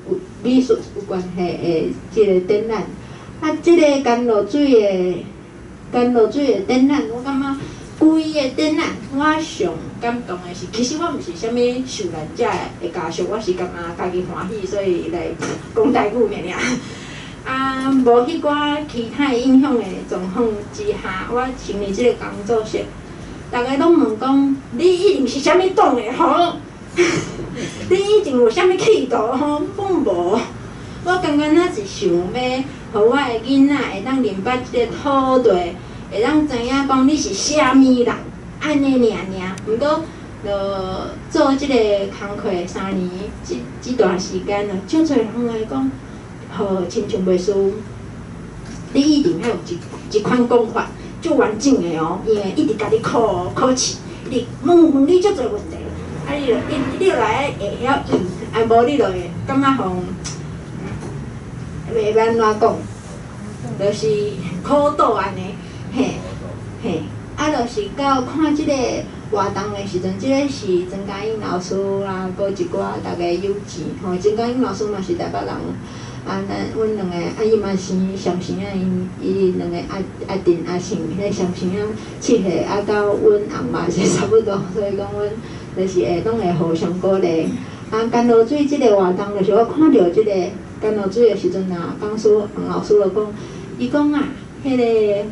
S2: 有关系的即个展览。啊，即个甘露水的展览，我感觉。规个展览，我上感动的是，其实我毋是啥物受难者的家属，我是感觉家己欢喜，所以来讲台语尔。啊，无迄寡其他影响的状况之下，我成立即个工作室，大家拢问讲，你以前是啥物党的吼？你以前有啥物企图吼？讲无，我感觉咱是想要，互我的囡仔会当明白即个土地。会当知影讲你是啥物人，安尼尔。毋过，就做即个工课3年，即段时间啊，足侪人来讲，亲像袂输。你一定要有一款讲法，足完整的哦，伊会一直甲你考试，你问你足侪问题，啊，你就来会晓应，啊无你就会感觉互袂安怎讲，就是苦恼安尼。嘿，啊，就是到看即个活动的时阵，即个是曾家英老师啦，搁一寡大家友志吼。曾家英老师嘛是台北人，啊，阮两个啊，伊嘛是上生啊，伊两个阿定阿庆，迄上生啊契合，啊，到阮翁嘛是差不多，所以讲阮就是拢会互相鼓励。啊，甘露水即个活动，就是我看到即个甘露水的时阵啊，讲师洪老师就讲，伊讲啊，迄个。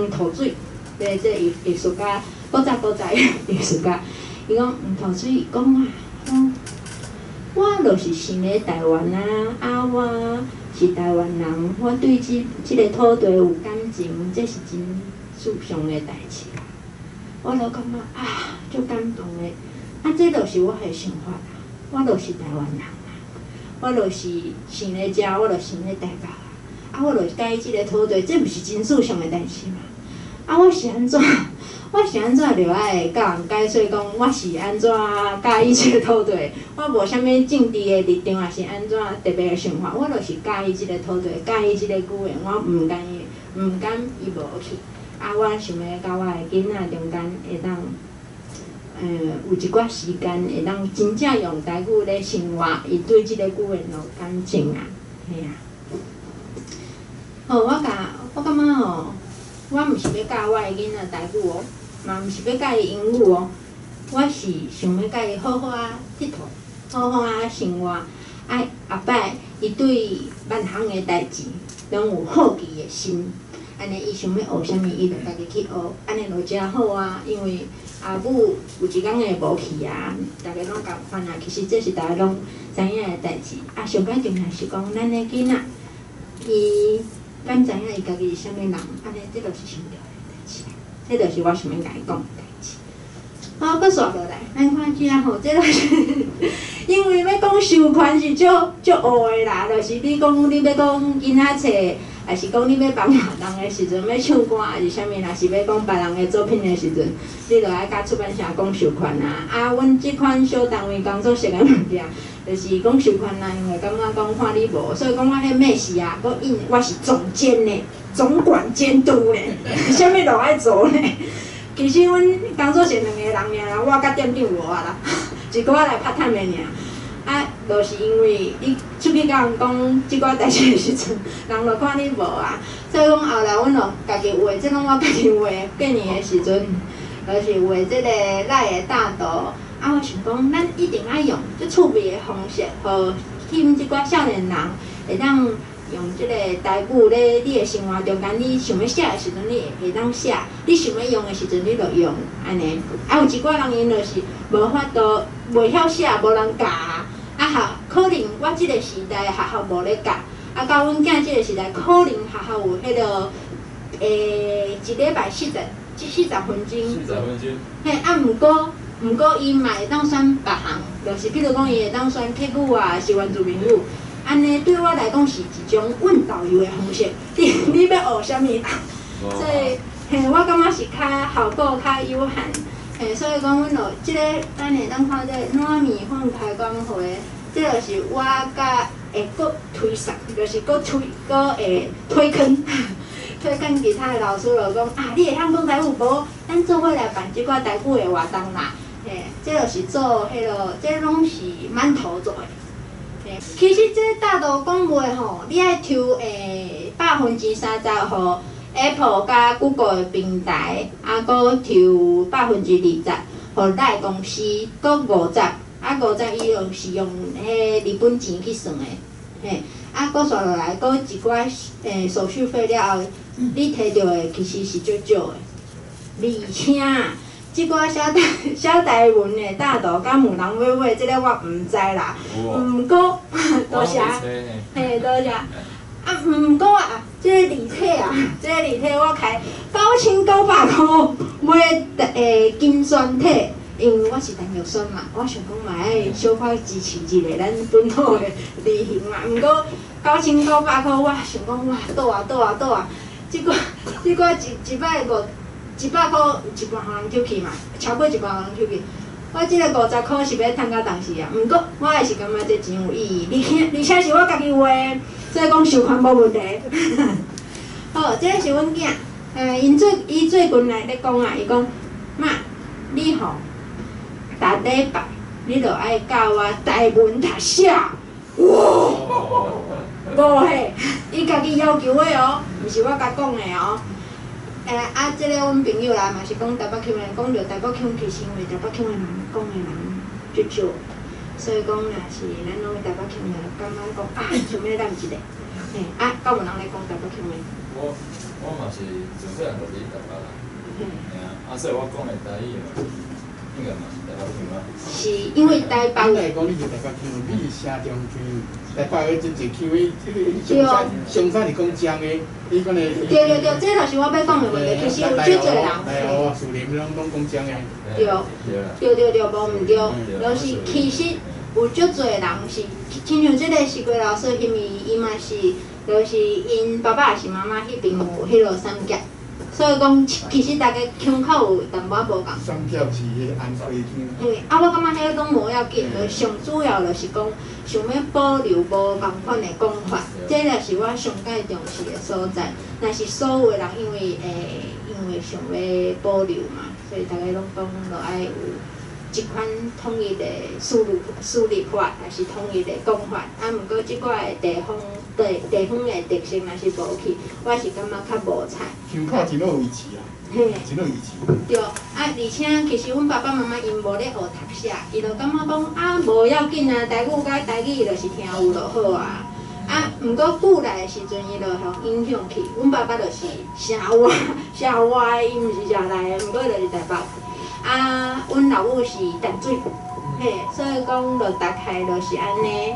S2: 涂水，即艺术家，古早艺术家，伊讲涂水讲啊，我就是生咧台湾啊，我是台湾人，我对即个土地有感情，这是真殊上的代志啦。我就感觉啊，足感动的，啊，这就是我的想法啦。我就是台湾人啦，我就是生咧遮，我就生咧台北啦。啊，我就介意即个土地，这毋是真事上的代志嘛。啊，我是安怎？我是安怎着爱甲人解说讲我是安怎介意即个土地？我无啥物政治的立场，也是安怎特别的想法，我就是介意即个土地，介意即个句言，我毋甘伊无去。啊，我想要甲我的囡仔中间会当，有一寡时间会当真正用台语咧生活，伊对即个句言有感情啊，嘿啊。我感觉吼，我毋是要教我的囡仔台语哦。嘛，毋是要教伊英语哦，我是想要教伊好好啊佚佗，好好啊生活。后摆伊对万项的代志拢有好奇的心，安尼伊想要学啥物，伊就家己去学，安尼就真好啊。因为阿母有一天会无去啊，大家拢共款啊。其实这是大家拢知影的代志。啊，上关键是讲咱的囡仔，伊敢知影伊家己是啥物人，安尼这就是上重要的代志。这就是我想要甲伊讲的代志。好，搁刷落来，咱看即下吼，这就是因为要讲授权是足乌的啦，就是你讲你要讲囡仔册，还是讲你要帮别人的时阵要唱歌，还是啥物，若是要讲别人的作品的时阵，你就爱甲出版社讲授权啊。啊，阮即款小单位工作室的物件，就是讲授权啊，因为感觉讲看你无，所以讲我迄面试啊，我印我是总监呢。总管监督咧，啥物都爱做咧。其实阮工作室2个人尔，我甲店长无啊啦，一个来拍摊的尔。啊，就是因为你出去甲人讲即寡代志的时阵，人就看你无啊。所以讲后来阮就家己画，即拢我家己画。过年的时阵，就是画即个赖的大图。啊，我想讲，咱一定爱用即趣味的方式，互吸引即寡少年人会当。用即个台语咧，你的生活中间，你想要写的时阵，你会当写；你想要用的时阵，你就用安尼。啊，有一寡人因就是无法度，袂晓写，无人教啊。啊，可能我即个时代学校无咧教，啊，到阮囝即个时代，可能学校有迄个一礼拜40分钟。40分钟。嘿，啊，毋过伊嘛会当选别项，就是比如讲伊会当选客语啊，是原住民语。安尼对我来讲是一种问导游的方式，你要学啥物啦？所以，我感觉是较效果较有限。所以讲，阮就即个，咱会当看这软面粉开讲会，这就是我甲会搁推送，就是搁会推坑其他的老师就讲啊，你会晓讲台语无？咱做伙来办即款台语的活动啦。这就是做迄落，这拢是馒头做的。其实这大图讲话吼，你爱抽30%互 Apple 甲 Google 的平台，啊，搁抽20%互赖公司，搁50%，啊50%伊就是用迄日本钱去算的，啊，搁刷落来，搁一寡手续费了后，你摕到的其实是足少的，而且即寡小台文的大图，甲闽南话话，即个我毋知啦。毋过，多谢，多谢。啊，毋过啊，即个立体啊，我开9900块买金宣体，因为我是陈玉酸嘛，我想讲嘛爱小可支持一个咱本土的旅行嘛。毋过9900块，我想讲哇，倒啊！即个一摆100块有1半互人捡去嘛，超过1半互人捡去。我即个50块是要趁到当时啊，毋过我还是感觉这真有意义，而且是我家己画的，所以讲授权无问题。好，这是阮囝，伊最近来咧讲啊，伊讲妈，你吼，逐礼拜你著爱教我台文读写，哇，无嘿，伊家己要求的哦，毋是我甲讲的哦。即个阮朋友啦，嘛是讲台北腔的，讲着台北腔，其实因为台北腔的人讲的人足少，所以讲若是咱拢台北腔的，感觉讲啊，想要咱一个，敢有人咧讲台北腔的？
S3: 我嘛是自细汉就伫台北啦，所以我讲的台语嘛，应该嘛是台北腔啊。
S2: 是因为台北。
S4: 来讲，你是台北腔，你是城中腔。台北个真侪腔的，上山是讲江的，伊讲的。
S2: 对，这就是我要讲的问题。其实有足侪人。
S4: 哦，树林拢讲江的。
S2: 对，无毋对，就是其实有足侪人是，亲像即个西瓜老师，伊嘛是，就是因爸爸也是妈妈迄边有迄落三甲，所以讲，其实大家腔口有淡薄仔无共。
S4: 双票是迄安徽腔。
S2: 嘿，我感觉迄拢无要紧，上主要就是讲，想要保留无共款的讲法，这就是我上界重视的所在。若是所有人因为想要保留嘛，所以大家拢讲，就爱有一款统一的梳理法，还是统一的讲法。啊，毋过即块的地方的特性若是无去，我是感觉较无彩。
S4: 腔口真有位置啊，
S2: 嘿。
S4: 真有位置。
S2: 对，而且其实阮爸爸妈妈因无咧学读写，伊就感觉讲啊无要紧啊，台语甲台语伊就是听有就好啊。啊，毋过久来的时阵，伊就互影响去。阮爸爸就是城外的，伊毋是城内的，毋过就是台北。啊，阮老母是淡水，嘿，所以讲就大概就是安尼。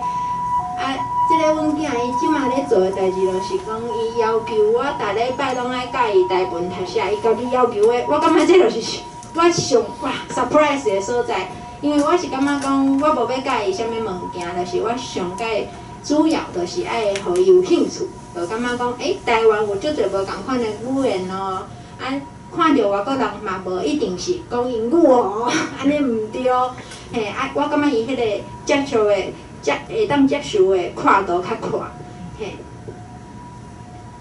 S2: 啊，即个阮囝伊即马咧做的代志，就是讲伊要求我逐礼拜拢爱教伊台文读写，伊家己要求的，我感觉这就是我上哇 surprise 的所在，因为我是感觉讲我无要教伊啥物物件，就是我上界主要就是爱互伊有兴趣，就感觉讲台湾有足侪无共款的语言哦，啊。看到外国人嘛，无一定是讲英语哦，安尼毋对，嘿，啊，我感觉伊迄个接触的、会当接受的跨度较宽，嘿，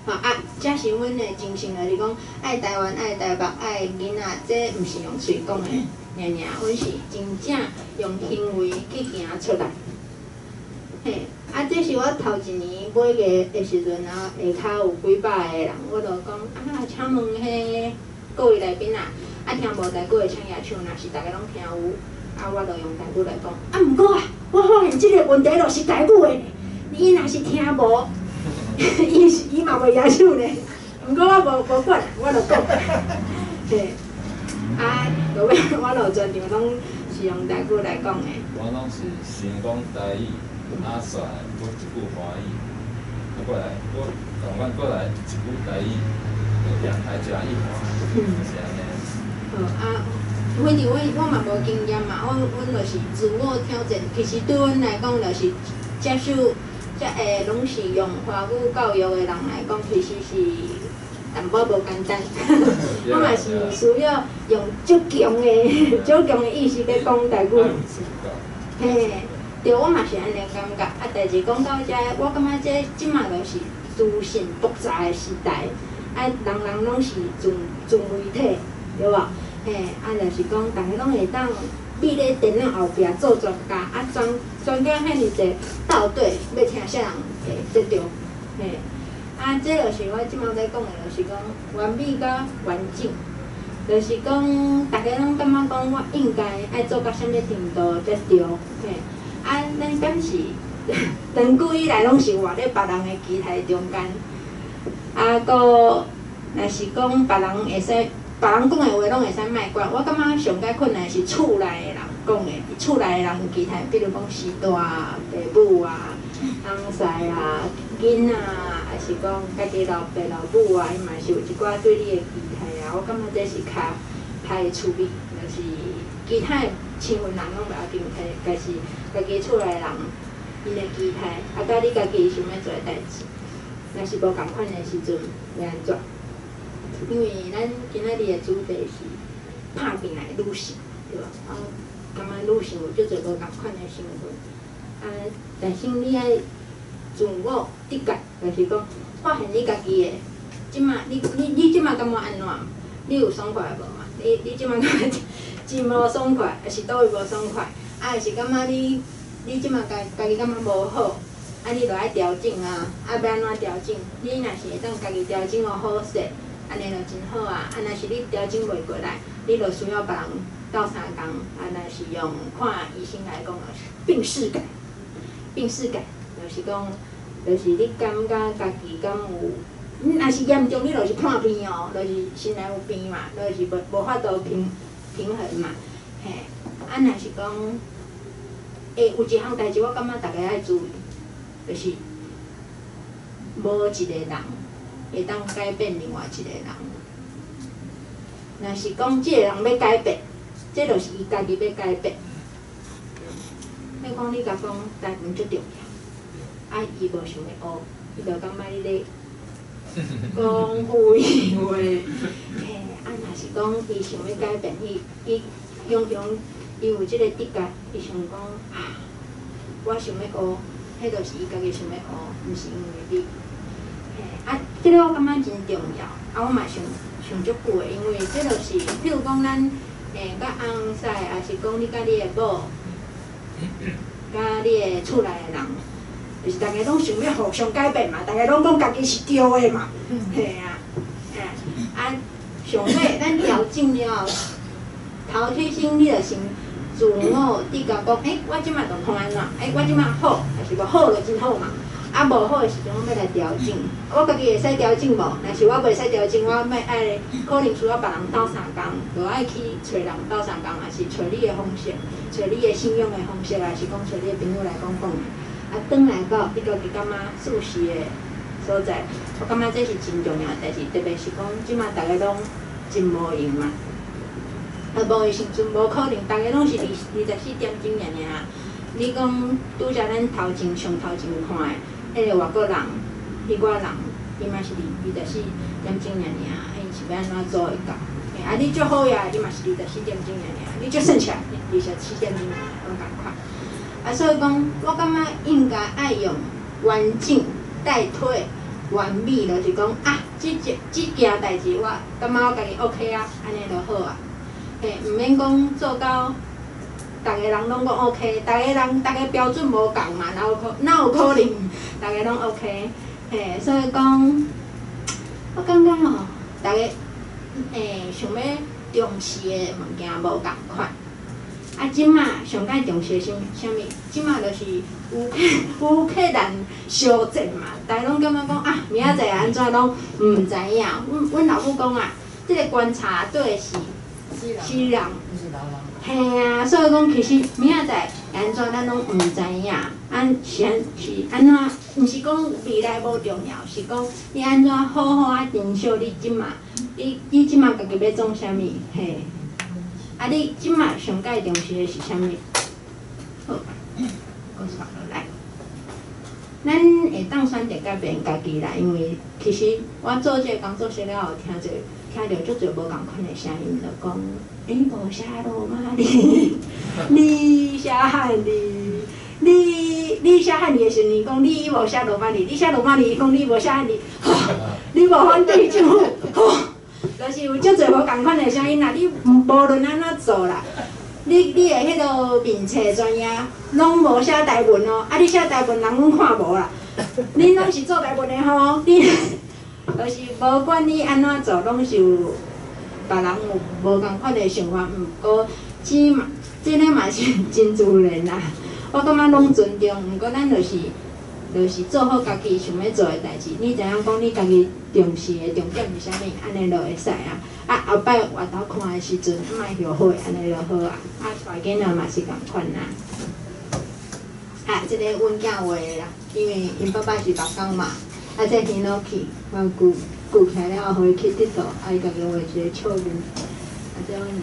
S2: 啊，这是阮的精神，就是讲爱台湾、爱台北、爱囡仔，这毋是用嘴讲的，尔，阮是真正用行为去行出来，嘿。啊，这是我头一年买个的时阵啊，下骹有几百个人，我就讲啊，请问迄各位来宾啊，听无台语的唱野唱，若是大家拢听有，啊，我就用台语来讲。啊，毋过啊，我发现即个问题就是台语的，伊若是听无，伊嘛袂野唱呢。毋过我无管，我就讲，嘿，啊，落尾我就全场拢是用台语来讲的。
S3: 我拢是先讲台语。啊，煞我一句华语，啊过来，我同阮过来一句台语，两台加一环，是安尼。
S2: 啊，反正我嘛无经验嘛，阮就是自我挑战。其实对阮来讲，就是接受拢是用华语教育的人来讲，其实是淡薄无简单。我嘛是需要用足强的意识在讲台语。嘿。对，我嘛是安尼感觉。啊，但是讲到遮，我感觉即马就是资讯爆炸的时代，啊，人拢是自媒体，对无？嘿，啊，就是讲，大家拢会当秘咧电脑后壁做专家，啊，专家遐尼济到底要听啥人会得着？嘿，啊，这就是我即马在讲的，就是讲完美甲完整，就是讲大家拢感觉讲我应该爱做到啥物程度才对，嘿。啊，咱敢是长久以来拢是活咧别人的期待中间，啊，搁若是讲别人会使，别人讲的话拢会使卖管。我感觉上界困难是厝内的人讲的，厝内的人有期待，比如讲时代啊、爸母啊、翁婿啊、囡仔啊，还是讲家己老爸老母啊，伊嘛是有一寡对你的期待啊。我感觉这是较会处理，就是其他的千分人拢袂要紧，家己厝内人，因的期待，啊，甲你家己想要做的代志，若是无共款的时阵，会安怎？因为咱今仔日的主题是拍拼来女性，对吧？啊，感觉女性有足侪无共款的身份，啊，但是你爱自我直觉，就是讲发现你家己的，即马你即马感觉安怎？你有爽快无嘛？你即马感觉真无爽快，还是倒位无爽快？啊，还是感觉你即马家己感觉无好，啊，你着爱调整啊，啊，要安怎调整？你若是会当家己调整好好势，安尼就真好啊。啊，若是你调整袂过来，你着需要别人斗相共。啊，若是用看医生来讲，就是病视感，就是讲，就是你感觉家己敢有，若是严重，你就是破病哦，就是心内有病嘛，就是无法度平衡嘛，嘿。啊，若是讲，有一项代志，我感觉大家爱注意，就是无一个人会当改变另外一个人。若是讲这个人要改变，这就是伊家己要改变。你讲你甲讲台湾足重要，啊，伊无想要学，伊就感觉你咧讲负义话，若是讲伊想要改变，伊用伊有即个直觉，伊想讲我想要学，迄著是伊家己想要学，毋是因为你。即个我感觉真重要，我嘛想足久的，因为即著是，譬如讲咱甲翁婿，还是讲你甲你的某，甲你的厝内的人，就是大家拢想要互相改变嘛，大家拢讲家己是对的嘛，嘿啊，上尾咱调整了后，头起先你著先自我直觉讲，我即摆著看安怎？我即摆好，还是无好就真好嘛。无好的时阵，我要来调整。我家己会使调整无？若是我袂使调整，我要爱可能需要别人斗相共，就爱去找人斗相共，还是找你的方式，找你的信用的方式，还是讲找你的朋友来讲。转来到你家己感觉舒适的所在，我感觉这是真重要的代志，特别是讲即摆大家拢真无闲嘛。无的时阵无可能，大家拢是24点钟尔。你讲拄则咱上头前看的。迄个外国人，迄寡人，伊嘛是24点钟尔，伊是要安怎做会到？你足好呀，你嘛是24点钟尔，你足算起来27点钟拢共款。所以讲，我感觉应该爱用完整代替完美，就是讲即件代志我感觉我家己 OK 啊，安尼就好啊。毋免讲做到。逐个人拢讲 OK， 逐个标准无共嘛，哪有可能逐个拢 OK？ 所以讲，我感觉吼，逐个想要重视的物件无共款。即马上解重视啥物？即马就是有客人相见嘛，逐个拢感觉讲明仔载安怎拢毋知影。阮老母讲即个观察对是死人。嘿所以讲其实明仔载安怎咱拢毋知影，是安怎？毋是讲未来无重要，是讲你安怎好好珍惜你即马，你即马家己要做啥物？嘿，你即马上解重视的是啥物？好，我刷落来。咱会当选择改变家己啦，因为其实我做这个工作了后，听着足侪无共款的声音，就讲。无啥罗马哩，你啥汉哩？你啥汉哩的时阵，讲你无啥罗马哩，你啥罗马哩，讲你无啥汉哩，你无反对就就是有足侪无共款的声音啦。你无论安怎做啦，你的迄个面册专业拢无写台文哦，你写台文人拢看无啦。你拢是做台文的吼，你就是无管你安怎做，拢是有。别人有无共款的想法，毋过即个嘛是真自然啦。我感觉拢尊重，毋过咱就是做好家己想要做的代志。你知影讲你家己重视的重点是啥物，安尼就会使啊。后摆回头看的时阵，莫后悔，安尼就好啊。大囡仔嘛是共款啦。即个阮囝画的啦，因为因爸爸是目工嘛，这耳落去，我顾起来了后，互伊去佚佗，伊家己画一个笑面，这阮两个。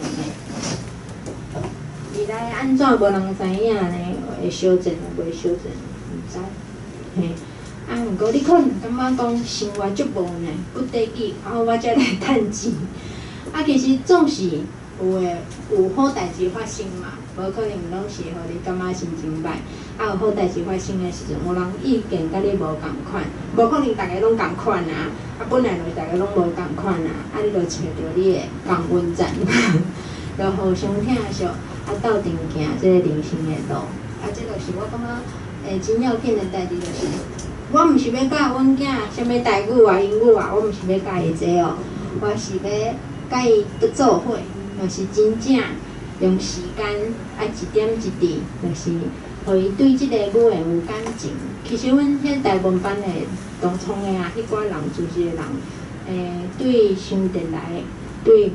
S2: 未来安怎无人知影呢？会修正袂修正，毋知。毋过你可能感觉讲生活足无呢，不得已，我才来趁钱。其实总是有好代志发生嘛，无可能拢是互你感觉心情歹。有好代志发生的时阵，有人意见甲你无共款，无可能逐个拢共款啊。本来就是逐个拢无共款啊，你就找着你的共温层，就互相疼惜，斗阵行这个人生的路。这就是我感觉真要紧的代志，就是我毋是要教阮囝啥物台语啊、英语啊，我毋是要教伊这哦，我是要教伊做伙，就是真正用时间一点一滴，就是。互伊对即个语言有感情。其实阮迄台文班的同创的迄寡人，就是人，对乡镇来，对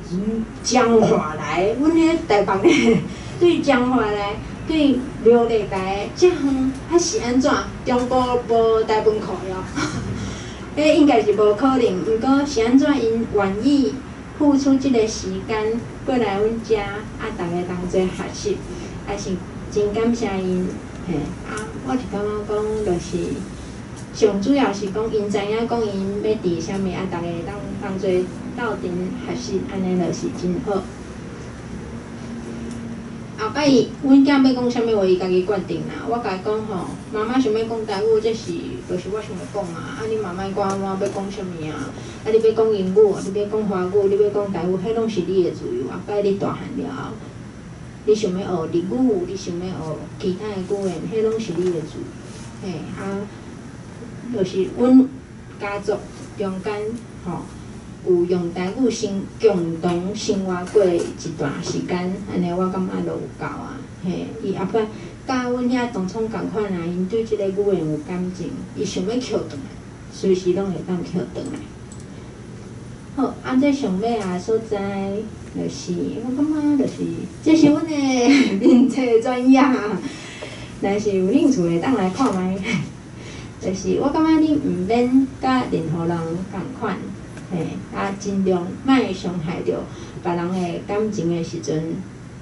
S2: 彰化来，阮迄台北的对彰化来，对苗栗来，遮远是安怎？中国无台文课了，迄应该是无可能。毋过是安怎因愿意付出即个时间过来阮遮，逐个同齐学习，还是。真感谢因，我是感觉讲，就是上主要是讲因知影讲因要伫啥物啊，逐个当做斗阵学习，安尼就是真好。后摆阮囝要讲啥物话，伊家己决定啦。我甲伊讲吼，妈妈想要讲台语，这是就是我想要讲啊。啊，你慢慢讲我要讲啥物啊？啊，你要讲英语，你要讲华语，你要讲台语，迄拢是你的自由。后摆你大汉了后，你想要学日语，你想要学其他的语言，迄拢是你的自由。嘿，啊，就是阮家族中间吼。有用台语共同生活过一段时间，安尼我感觉就有够啊。嘿，伊后摆甲阮遐同窗共款啊，因对即个语言有感情，伊想要捡转来，随时拢会当捡转来。好，啊，这上尾啊所在，就是我感觉就是这是阮的面册专业啊。但是有兴趣的当来看卖，就是我感觉你毋免甲任何人共款。嘿，啊，尽量莫伤害着别人的感情的时阵，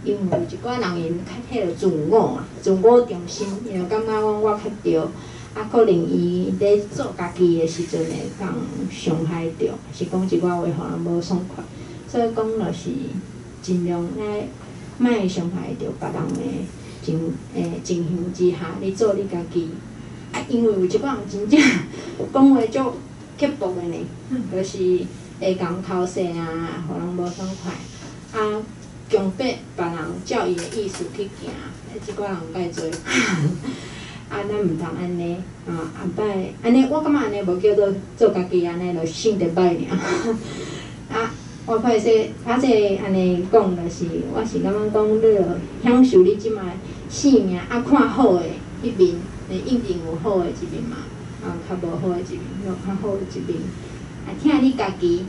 S2: 因为有一寡人因较迄个自我啊，自我中心，伊就感觉讲我较对，啊，可能伊咧做家己的时阵会当伤害着，是讲一寡话互人无爽快，所以讲就是尽量来莫伤害着别人的情形之下，你做你家己。啊，因为有一寡人真正讲话足刻薄的呢，就是会讲口舌啊，互人无爽快。啊，强迫别人照伊的意思去行，即寡人介多。啊，咱毋通安尼，啊，后摆安尼，我感觉安尼无叫做家己安尼，就性得歹尔。啊，我歹势，啊，这安尼讲就是，我是感觉讲，你着享受你即摆生命，啊，看好的一面，一定有好的一面嘛。啊，较无好的一面，就较好的一面。啊，听你家己，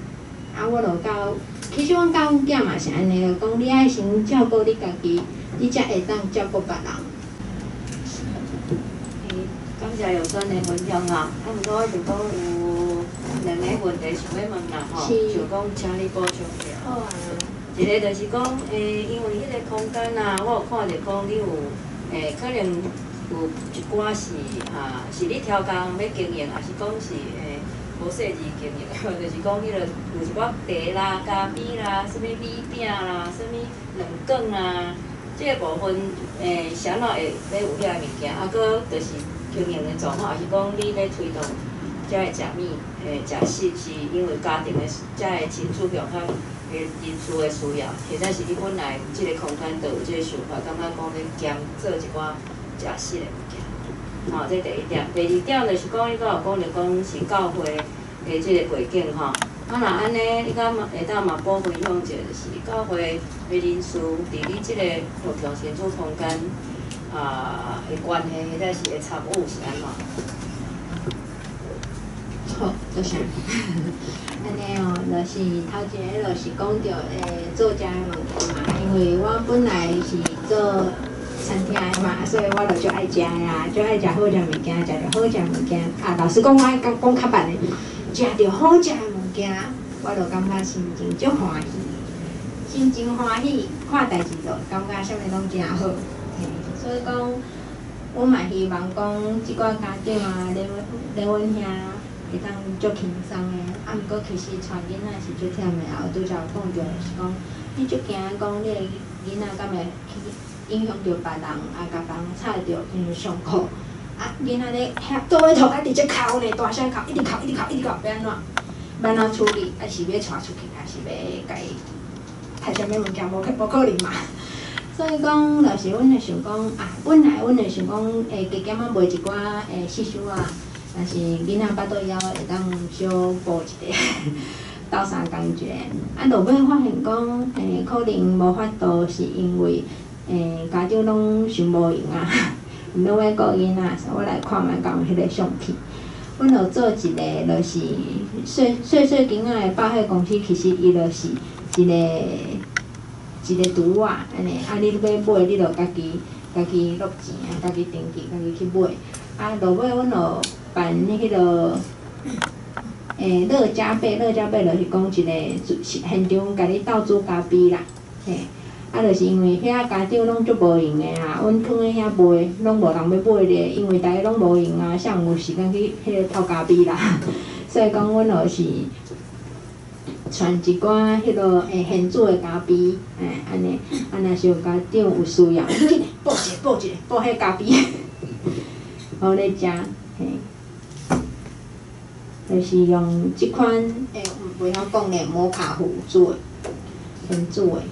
S2: 啊，我就教，其实阮教阮囝嘛是安尼，就讲你爱先照顾你家己，你才会当照顾别人。
S1: 感谢有酸的分享啊！啊，毋过我就讲有两个问题想要问啦吼，就讲请你补充一下。
S2: 好啊。
S1: 一个就是讲，因为迄个空间啊，我有看着讲你有，可能有一寡是是你超工要经营，还是讲是无细致经营，就是讲迄个有一寡茶啦、咖啡啦、什物米饼啦、什物卵羹啊，即个部分谁哪会要有遐个物件？啊，搁就是经营的状况，还是讲你咧推动遮个食物食食是因为家庭的遮个亲属向较人事的需要，或者是你本来即个空间就有即个想法，感觉讲咧兼做一寡食食的物件。吼，这第一点。第二点就是讲，你敢有讲着讲是教会的即个背景吼。啊，若安尼，你敢会当嘛补分享者，就是教会的人事伫你即个活动新主空间的关系，或者是会参与是安怎？
S2: 好，多谢。安尼哦，就是头前个就是讲着做食的问题嘛，因为我本来是做餐厅的嘛，所以我就足爱食呀，足爱食好食物件，食着好食物件。啊，老实讲，我讲较慢的，食着好食的物件，我就感觉心情足欢喜，心情欢喜，看代志就感觉啥物拢真好。所以讲，我嘛希望讲，即寡家长啊，来阮遐会当足轻松的。啊，毋过其实带囡仔是足忝的，后拄则有讲着就是讲，你足惊讲你的囡仔敢会去影响着别人，啊，甲别人踩着因上课。啊，囡仔咧遐倒尾头，啊，直接哭呢，大声哭，一直哭，一直哭，一直哭，要安怎？要安怎处理？啊，是要带出去，还是要家摕啥物物件？无可能嘛。所以讲，就是阮会想讲，啊，本来阮会想讲，加减仔卖一寡四书啊，但是囡仔巴肚枵会当小补一个斗相共一个。啊，落尾发现讲，可能无法度，是因为家长拢想无闲啊，毋拢要顾囡仔，所以我来看卖讲迄个相片。阮就做一个，就是细囡仔的百货公司，其实伊就是一个图啊，安尼，啊，你要买，你就家己落钱啊，家己登记，家己去买。啊，落尾阮就办迄个乐家贝就是讲一个现场家己斗煮咖啡啦，嘿。啊，就是因为遐家长拢足无闲的啊，阮囥咧遐卖，拢无人要买咧，因为大家拢无闲啊，啥毋有时间去迄个偷咖啡啦，所以讲阮就是传一寡迄落现煮的咖啡，安尼，若是有家长有需要，紧报一个，报迄咖啡，好咧食，嘿，就是用即款袂晓讲咧摩卡壶煮的，现煮的，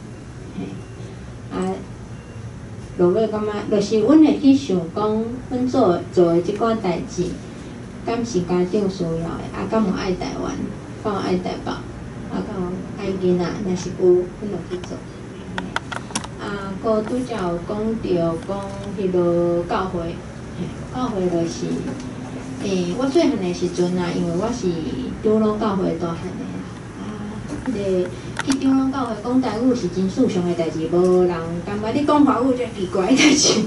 S2: 嘿。啊，落尾感觉，就是阮会去想讲，阮做的即款代志，敢是家长需要的，啊，敢有爱台湾，敢有爱台北，啊，敢有爱囡仔，若是有，阮就去做。啊，搁拄则有讲到讲迄落教会，教会就是，我细汉的时阵啊，因为我是长老教会大汉的啦，啊，迄个。去长老教会讲台语是真世上的代志，无人感觉你讲华语才奇怪的代志。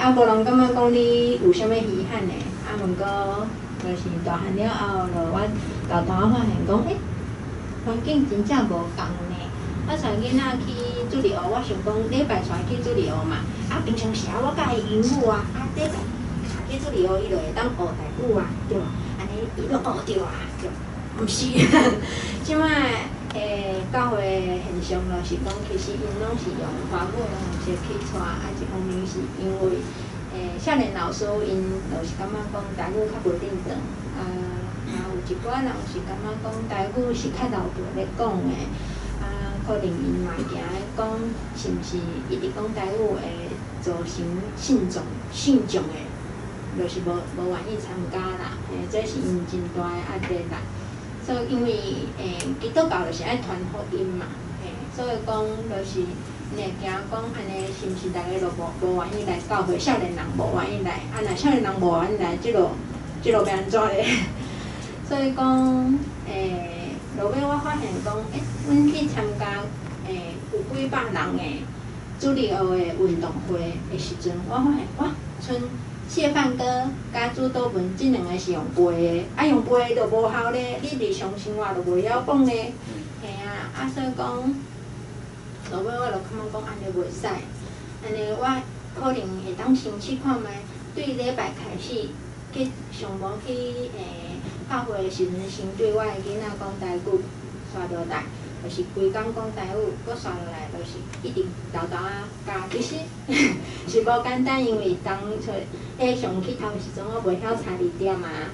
S2: 啊，无人感觉讲你有啥物遗憾的。啊，毋过就是大汉了后，就我豆豆发现讲，环境真正无共呢。我带囡仔去主日学，我想讲礼拜带去主日学嘛。啊，平常时我教伊英语啊，礼拜去主日学伊就会当学台语啊，对无？安尼伊都学着啊，对。毋是，即摆。教会现象就是讲，其实因拢是用华语的方式去带，啊，一方面是因为少年老师因就是感觉讲台语较无定当，啊，有一寡人是感觉讲台语是较老辈咧讲的，啊，可能因嘛惊咧讲是毋是一直讲台语会造成信众的，就是无愿意参加啦，这是因真大的压力啦。所以因为基督教就是爱传福音嘛，所以讲就是你会惊讲安尼是毋是大家都无愿意来教会，少年人无愿意来，啊，若少年人无愿意来，即落要安怎咧？所以讲落尾我发现讲，阮去参加有几百人的主日学的运动会的时阵，我发现哇，剩谢饭哥甲煮倒饭，即两个是用背的，啊用背的就无效咧，你日常生活就袂晓讲咧，嘿啊，所以讲，落尾我就感觉讲安尼袂使，安尼我可能会当先试看觅，对礼拜开始去上无去教会的时阵，先对我的囡仔讲台语，刷着台。就是规工讲台语，搁刷落来就是一直豆豆啊教，其实是无简单，因为当初上去头时阵，我袂晓查字典啊，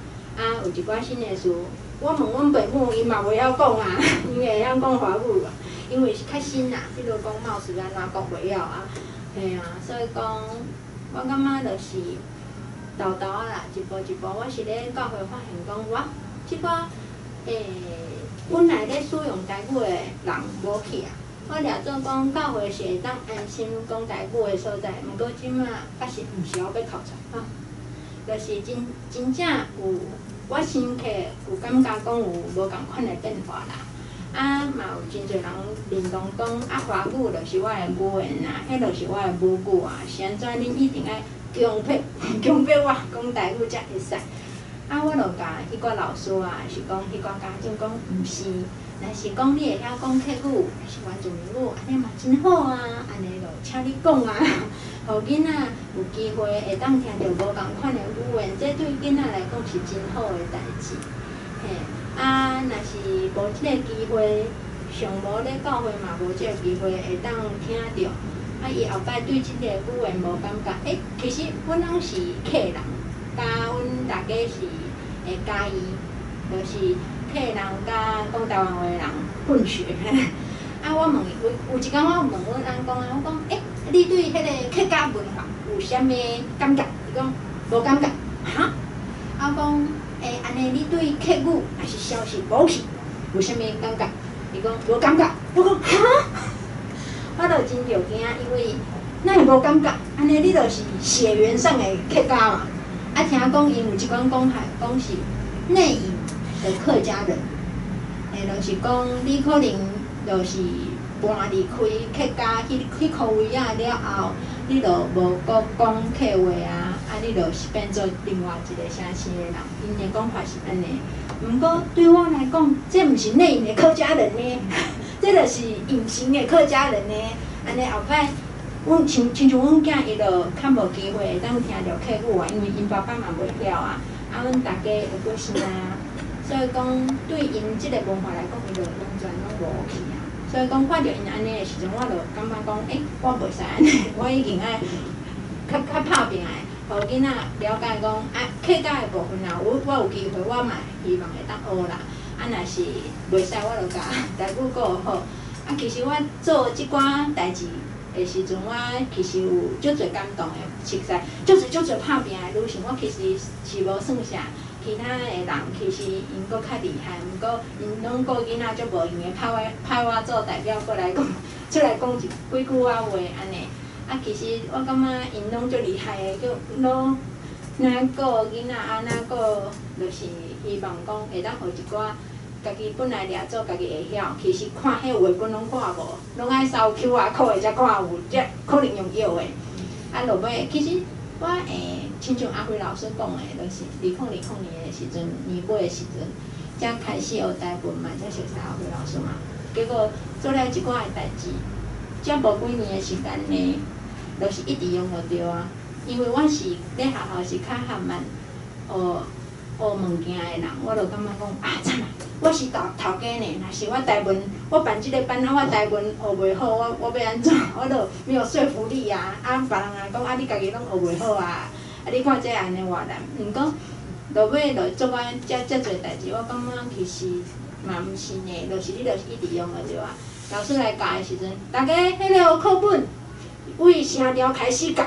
S2: 有一寡新的词，我问阮爸母，伊嘛袂晓讲啊，因为会晓讲华语啊，因为是较新啊，比如讲貌似安怎讲袂晓啊，嘿啊，所以讲我感觉就是豆豆啊啦，一步一步，我是咧教会发现讲，我即寡本来咧使用台语的人无去啊，我掠做讲教会是会当安心讲台语的所在，毋过即马确实毋是我要靠出啊，就是真正有我深刻有感觉讲有无共款的变化啦。啊，嘛有真侪人认同讲啊，华语就是我的语言啦，迄就是我的母语啊，是安怎恁一定爱强迫我讲台语才会使？啊，我就甲迄个老师啊，是讲迄个家长讲，毋是，若是讲你会晓讲客语，是原住民语，安尼嘛真好啊，安尼就请你讲啊，互囡仔有机会会当听到无共款的语言，这对囡仔来讲是真好的代志。嘿，啊，若是无即个机会，上无咧教会嘛无即个机会会当听到，啊，伊后摆对即个语言无感觉，其实阮拢是客人。甲阮大家是会介意，就是客人甲讲台湾话的人混血。啊，我问有一工我问阮翁讲啊，我讲你对迄个客家文化有啥物感觉？伊讲无感觉，哈？我讲安尼你对客语还是消息无去，有啥物感觉？伊讲无感觉。我讲哈？我就真着惊，因为咱会无感觉，安尼你就是血缘上的客家嘛。啊，听讲因有一款讲法，讲是内隐的客家人，就是讲你可能就是搬离开客家去khu位啊了后，你就无搁讲客话啊，你就是变做另外一个城市的人。因的讲法是安尼，毋过对我来讲，这毋是内隐的客家人呢，这就是隐形的客家人呢。安尼后摆，阮亲像阮囝伊就较无机会会当听着客语啊，因为因爸爸嘛袂晓啊，啊，阮大家会过生啊，所以讲对因即个文化来讲，伊就完全拢无去啊。所以讲看着因安尼的时阵，我就感觉讲，我袂使安尼，我已经爱较拍拼的，互囡仔了解讲，客家的部分啊，我有机会，我嘛希望会当学啦。啊，若是袂使，我就甲台语教好。啊，其实我做即寡代志的时阵，我其实有足侪感动的熟悉，足侪拍拼的女性，我其实是无算啥。其他的人其实因搁较厉害，毋过因拢顾囡仔足无用的，派我做代表过来讲，出来讲几句话安尼。啊，其实我感觉因拢足厉害的，叫拢哪顾囡仔啊，哪顾就是希望讲会当学一寡。家己本来掠做，家己会晓，其实看迄绘本拢看无，拢爱烧 QR code 才看有，才可能用药的。啊，落尾其实我亲像阿辉老师讲的，就是2020年的时阵，年尾的时阵，才开始学台文嘛，才熟悉阿辉老师嘛。结果做了一寡的代志，才无几年的时间呢，就是一直用就对啊。因为我是咧学校是较较慢，学物件的人，我就感觉讲惨啊！我是头家呢，若是我台文，我办即个班啊，我台文学袂好，我要安怎？我就没有说服力啊！别人讲你家己拢学袂好啊！你看这安尼偌难，毋过落尾就做我遮侪代志，我感觉其实嘛毋是呢，就是你就是一直用就对啊。老师来教的时阵，大家迄个课本为声调开始教，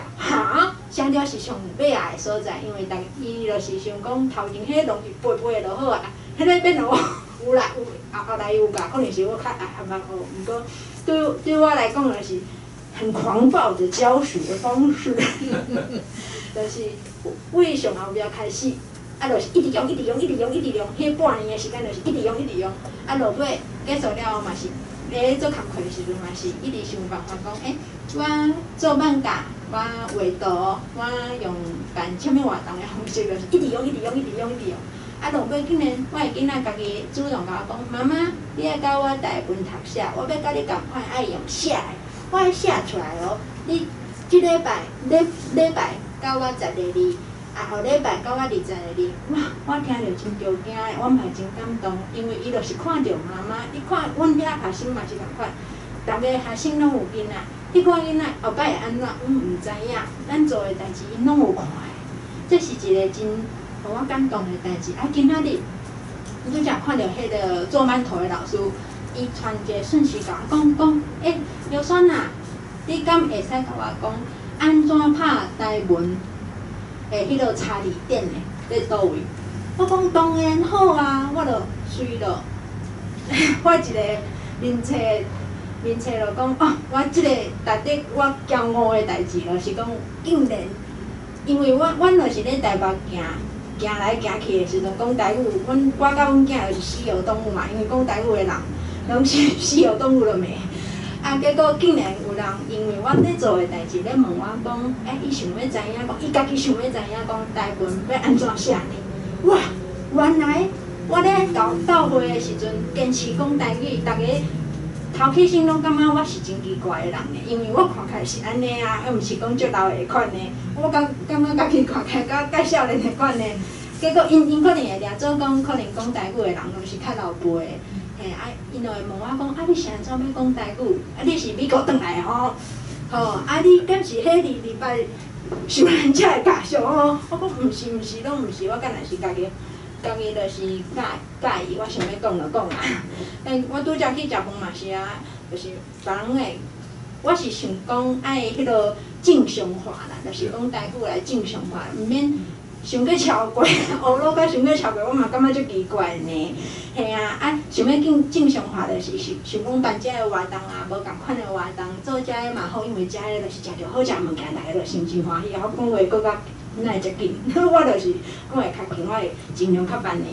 S2: 声调是上尾啊的所在，因为伊就是想讲头前迄容易背就好啊。迄个变哦，后来有教，可能是我较还蛮学，毋过对我来讲就是很狂暴的教学方式，就是为上后壁开始，就是一直用，迄半年的时间就是一直用，落尾结束了嘛是，咧做工课的时阵嘛是一直想办法讲，我做漫画，我画图，我用办什么活动的方式，就是一直用。落尾竟然我的囡仔家己主动甲我讲，妈妈，你爱教我台文读写，我要甲你共款爱用写的，我爱写出来哦。你即礼拜教我10个字，后礼拜教我20个字，哇！我听着真着惊的，我嘛真感动，因为伊就是看着妈妈，你看阮遐学生嘛是共款，逐个学生拢有囡仔，你看囡仔后摆会安怎，毋知影，咱做的代志因拢有看的，这是一个真。互我感动的代志，今仔日，拄则看到迄个做馒头的老师，伊传一个讯息甲我讲，刘酸啊，你敢会使甲我讲安怎拍台文的迄个查字典的在倒位？我讲当然好啊，我就随了，我一个面册就讲我即个值得我骄傲的代志，就是讲竟然，因为阮就是咧台北行来行去的时阵讲台语，我甲阮囝就是稀有动物嘛，因为讲台语的人拢是稀有动物了没？结果竟然有人因为我咧做的代志咧问我讲，伊想要知影讲，伊家己想要知影讲台文要安怎写呢？哇！原来我咧到会的时阵坚持讲台语，大家头起先拢感觉我是真奇怪的人呢，因为我看起来是安尼啊，毋是讲足老的款呢。我感觉家己看起来甲少年的款呢。结果因可能会掠做讲，可能讲台语的人拢是较老辈的，因就会问我讲，你是安怎要讲台语？你是美国转来的吼？你敢是迄礼拜受人才会教上吼？我讲毋是，拢毋是，我敢若是家己就是介意，我想要讲就讲啊。我拄则去食饭嘛是啊，就是别人会，我是想讲爱迄个正常化啦，就是讲台语来正常化，毋免想过超过，学路甲想过超过，我嘛感觉足奇怪呢。想要正常化，就是想讲办遮个活动啊，无共款的活动，做遮个嘛好，因为遮个就是食着好食物件，大家就心真欢喜。我讲话搁较哪会遮紧？我就是讲会较轻，我会尽量较慢的。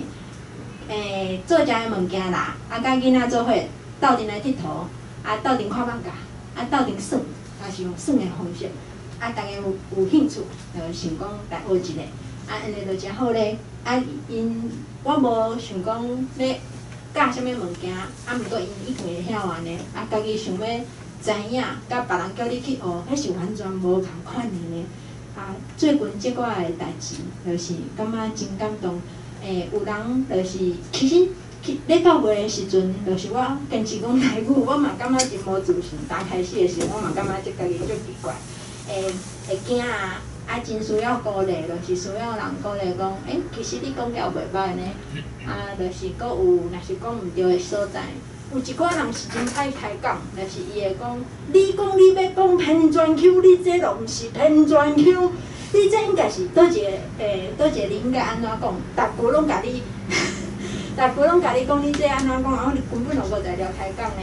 S2: 做遮个物件啦，甲囡仔做伙斗阵来佚佗，斗阵看放假，斗阵耍，也是用耍的方式。大家有兴趣，就想讲来学一个。安尼就真好咧。我无想讲要教什物物件，毋过因已经会晓安尼。家己想要知影，甲别人叫你去学，迄是完全无共款的呢。啊，最近即个的代志，就是感觉真感动。有人就是其实咧教会的时阵，就是我坚持讲台语，我嘛感觉真无自信。刚开始的时候，我嘛感觉即家己足奇怪，会惊啊，真需要鼓励，就是需要人鼓励讲，其实你讲了袂歹呢。啊，就是搁有，若是讲毋对的所在。有一寡人是真爱开讲，就是伊会讲，你讲你要讲偏专 Q， 你这都毋是偏专 Q， 你这应该是倒一个你应该安怎讲？逐句拢甲你，逐句拢甲你讲，你这安怎讲？啊，你根本就无在了开讲的，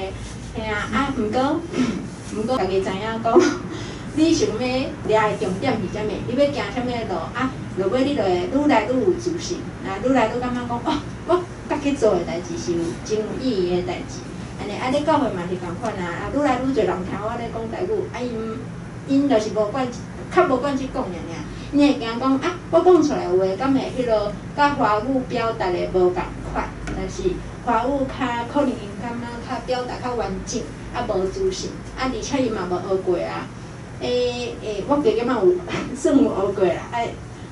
S2: 嘿啊，毋过，家己知影讲，你想要抓的重点是啥物？你要行啥物路啊？落尾你就会愈来愈有自信，啊，愈来愈感觉讲，哦，我甲去做的代志是有真有意义的代志。安尼，啊，你教会嘛是共款啊，愈来愈侪人听我咧讲台语，啊，因就是无管，较无管去讲尔尔，因会惊讲啊，我讲出来的话，敢会迄落甲华语表达的无共款，就是华语可能因感觉较表达较完整，啊无自信，啊而且伊嘛无学过啊，我加减嘛有算有学过啦，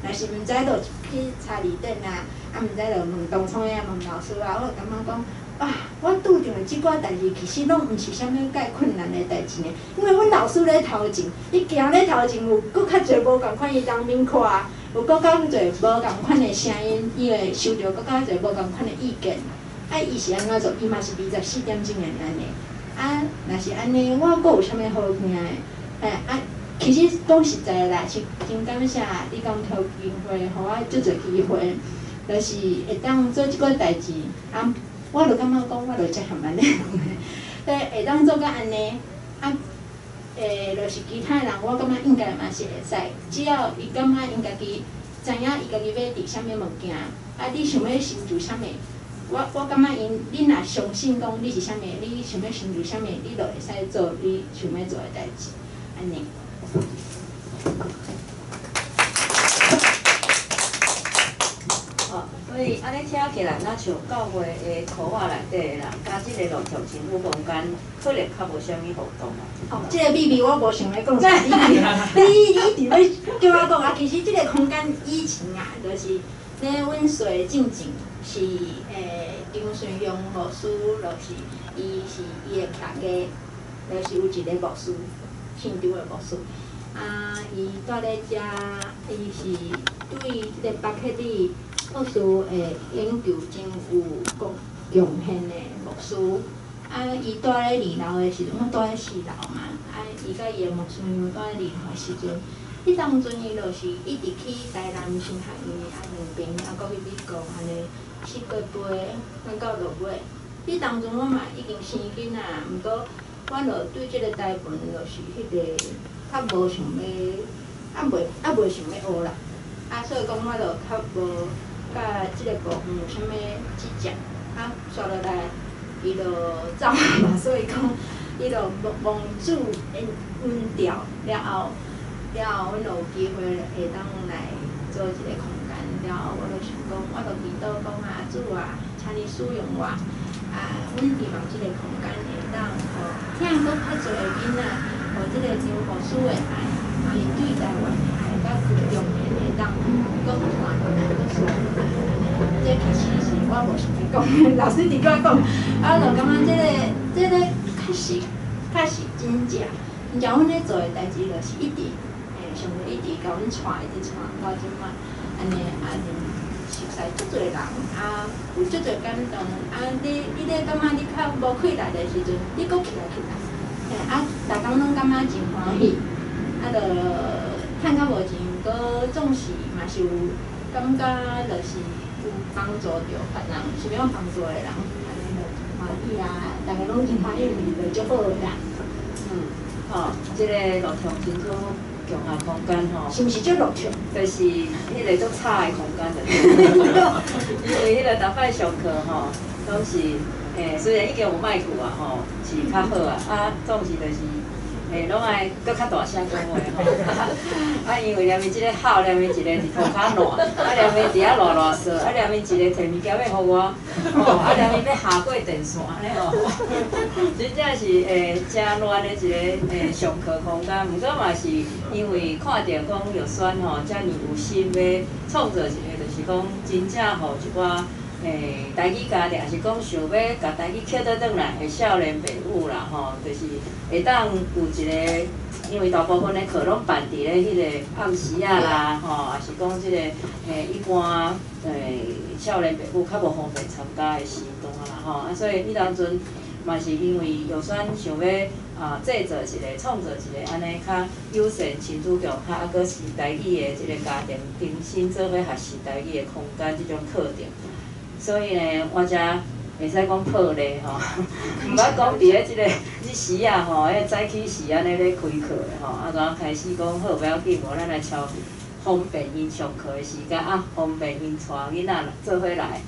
S2: 若是毋知就去查字典啊，啊毋知就问同窗啊，问老师啊，我就感觉讲，哇，我拄着的即寡代志，其实拢毋是啥物介困难的代志呢。因为阮老师咧头前，伊行咧头前有搁较侪无共款伊当面看，有搁较侪无共款的声音，伊会收到搁较侪无共款的意见。啊，伊是安怎做？伊嘛是24点钟的安尼。啊，若是安尼，我搁有啥物好惊的？其实讲实在啦，是真感谢你讲抽机会，互我足侪机会，就是会当做即个代志。啊，我就感觉讲，我就遮含安尼，会当做甲安尼。啊，就是其他人，我感觉应该嘛是会使，只要伊感觉因家己知影伊家己要伫啥物物件，啊，你想要成就啥物，我感觉你若相信讲你是啥物，你想要成就啥物，你就会使做你想要做的代志，安尼。
S1: 所以安尼听起来，咱像教会的课外内底的人，甲即个路途前有空间，可能较无啥物互动啊。
S2: 哦，即个秘密我无想要讲啥，你伫要叫我讲啊，其实即个空间以前啊，就是咧，阮随进前是张顺阳牧师，就是伊是伊的大家，就是有一个牧师，姓张的牧师。啊，伊住咧遮，伊是对即个巴克利学术的研究真有贡献的牧师。啊，伊住咧2楼的时阵，我住咧4楼嘛。啊，伊甲伊的牧师娘住咧2楼的时阵，迄当阵伊就是一直去台南神学院啊两边，啊，搁去美国安尼4个月，咱到落尾。迄当阵我嘛已经生囡仔，毋过我就对即个台文就是迄个。较无想要，袂想要学啦，啊，所以讲我就较无甲即个部分有啥物执着，啊，刷落来，伊就走嘛，所以讲，伊就蒙主恩调了后，阮就有机会会当来做一个空间，了后我就想讲，我就祈祷讲啊，主啊，请你使用我，啊，阮希望即个空间会当听搁较侪囡仔。互即个真无私的爱，啊，伊对台湾的爱，甲尊重的会当，搁传落来，搁传落来，这其实是我无想要讲，老师伫甲我讲，啊，就感觉这个确实真正，阮咧做的代志就是一直，上帝一直甲阮传，一直传到即摆，安尼啊，熟悉足侪人，啊，有足侪感动，啊，你咧感觉你较无气力的时阵，你搁起来。啊，逐工拢感觉真欢喜，啊，就趁较无钱，搁总是嘛是有感觉，就是有帮助着别人，想要帮助的人，安尼就欢喜啊，大家拢真欢喜，就足好啦。
S1: 即个路途真好，共下空间吼，
S2: 是毋是足路途？
S1: 就是迄个足差的空间因为迄个逐摆上课吼，拢是。虽然已经有麦克啊吼，是较好啊，总是就是拢爱搁较大声讲话吼。啊，因为连伊即个好，连伊一个伫涂骹烂，啊连伊伫遐乱说，啊连伊一个摕物件要互我，哦，啊连伊要下过电线安尼哦，真正是真乱的一个上课空间。毋过嘛是因为看到讲有选吼，遮尔有心要创造一个，就是讲真正互一寡。台语家庭，也是讲想要甲台语捡倒转来的少年朋友啦，吼，就是会当有一个，因为大部分的课拢办伫咧迄个暗时啊啦，吼，也是讲即个一般少年朋友较无方便参加的时段啦，吼，啊，所以迄当阵嘛是因为有选想要制作一个、创造一个安尼较友善亲子共学，啊，搁是台语的即个家庭重新做伙学习台语的空间，即种课程。所以呢，我遮会使讲破例吼，毋捌讲伫咧即个时啊吼，迄早起时安尼咧开课的吼，啊，然后开始讲好，不要紧，无咱来敲方便因上课的时间啊，方便因带囡仔做伙来。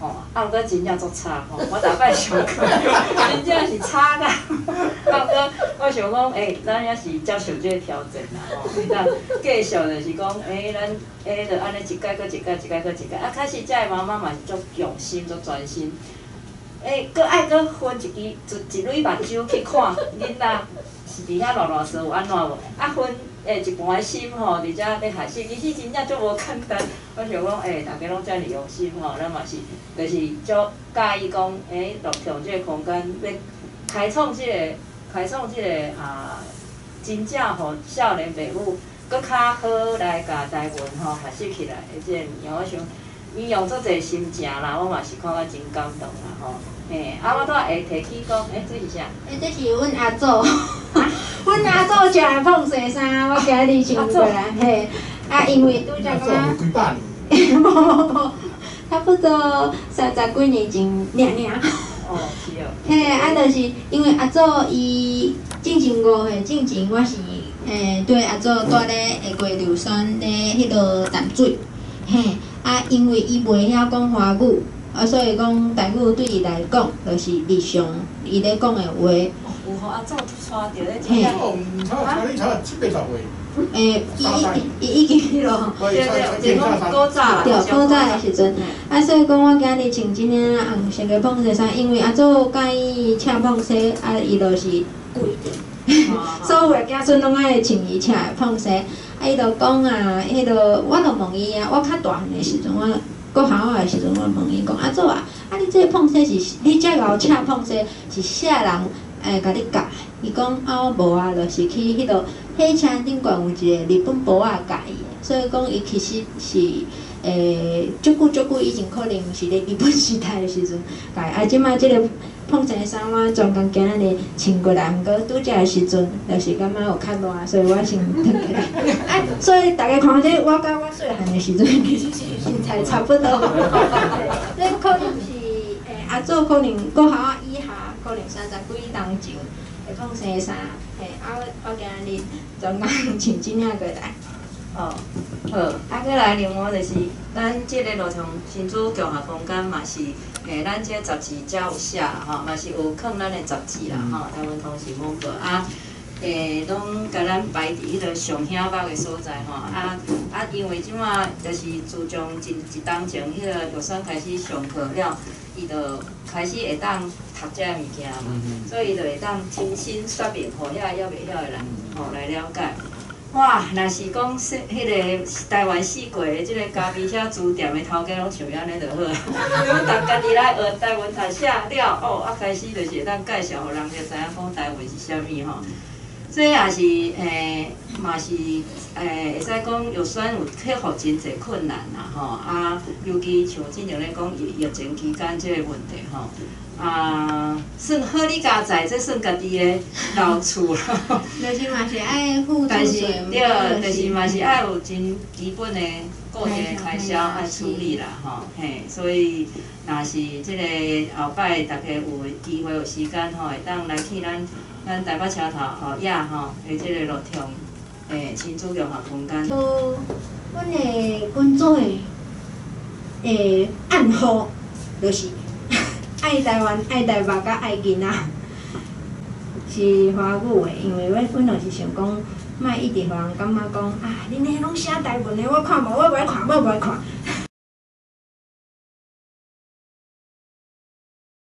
S1: 哦，啊，毋过真正足差吼，我逐摆上课真正是差甲，啊，毋过我想讲，咱也是接受这个挑战啦吼，咱继续就是讲，咱就安尼一届搁一届，一届搁一届，啊，开始遮个妈妈嘛是足用心、足专心，搁爱搁分一蕊目睭去看囡仔是伫遐乱说有安怎无，啊分。一半的心吼，伫遮咧学习，其实真正足无简单。我想讲，大家拢遮尔用心吼，咱嘛是，就是足介意讲，录用即个空间，要开创即个真正互少年朋友搁较好来甲台湾吼学习起来的即个物件，我想伊用足侪心情啦，我嘛是看到真感动啦吼。啊，我拄仔会提起讲，这是啥？
S2: 这是阮阿祖，阮阿祖食的碰色衫，我今日穿过来，嘿，啊，因为拄则讲，
S4: 几百年，
S2: 无，差不多30几年前尔。
S1: 哦，是哦。
S2: 嘿，啊，就是因为阿祖伊进前5岁进前，我是对阿祖住咧下过硫酸咧迄落淡水，嘿，啊，因为伊袂晓讲华语。所以讲台语对伊来讲，就是日常伊咧讲的话。
S1: 有互阿祖带着咧，真正。
S4: 你差7、8、10岁。
S2: 伊已经迄落。
S1: 对，就讲古早啦。
S2: 对，古早的时阵，所以讲我今日穿即领红色的碰色衫，因为阿祖介意赤碰色，伊就是规定，所有的子孙拢爱穿伊赤的碰色。伊就讲迄落我就问伊我较大汉的时阵，我。搁校的时阵，我问伊讲：阿祖啊，你这碰色是你遮敖赤碰色是啥人甲你教？伊讲无啊，就是去迄落火车顶悬有一个日本婆仔教伊的，所以讲伊其实是足久以前可能是咧日本时代的时阵教。即摆即个碰色衫我专工今日穿过来，毋过拄则的时阵就是感觉有较热，所以我先脱起来。所以大家看这我甲我细汉的时阵，其实是身材差不多。这可能是阿祖可能搁校以下，可能30几年前会碰色衫，我今日专工穿即领过来。
S1: 哦，好，再来另外就是咱即个路上新竹共学空间嘛是，咱即个杂志才有写啦吼，嘛是有放咱的杂志啦吼，台湾通讯网报啊，拢甲咱排伫迄个上显目的所在吼，因为即马就是自从一当前迄个药酸开始上课了，伊就开始会当读遮物件嘛，所以伊就会当亲身说明，互遐还袂晓的人吼来了解。哇，若是讲迄个台湾四季的即个咖啡车书店的头家拢像安尼就好，因为大家己来学台湾读写了，开始就是会当介绍互人，就知影讲台湾是啥物吼。这也是嘛是会使讲药酸有克服真侪困难啦吼，尤其像之前咧讲疫情期间即个问题吼。算好你家在，这算家己的老厝啦。
S2: 就是嘛是爱付出税，
S1: 对，就是嘛是爱有真基本的固定的开销爱处理啦，吼，嘿，所以若是即个后摆大家有机会有时间吼，会当来去咱台北车头后亚吼的即个路通新竹共学空间。
S2: 阮的工作的暗号就是。爱台湾、爱台北、甲爱囡仔，是华语的，因为阮就是想讲，莫一直互人感觉讲啊，恁迄拢写台文的，我看无，我袂看，我袂看。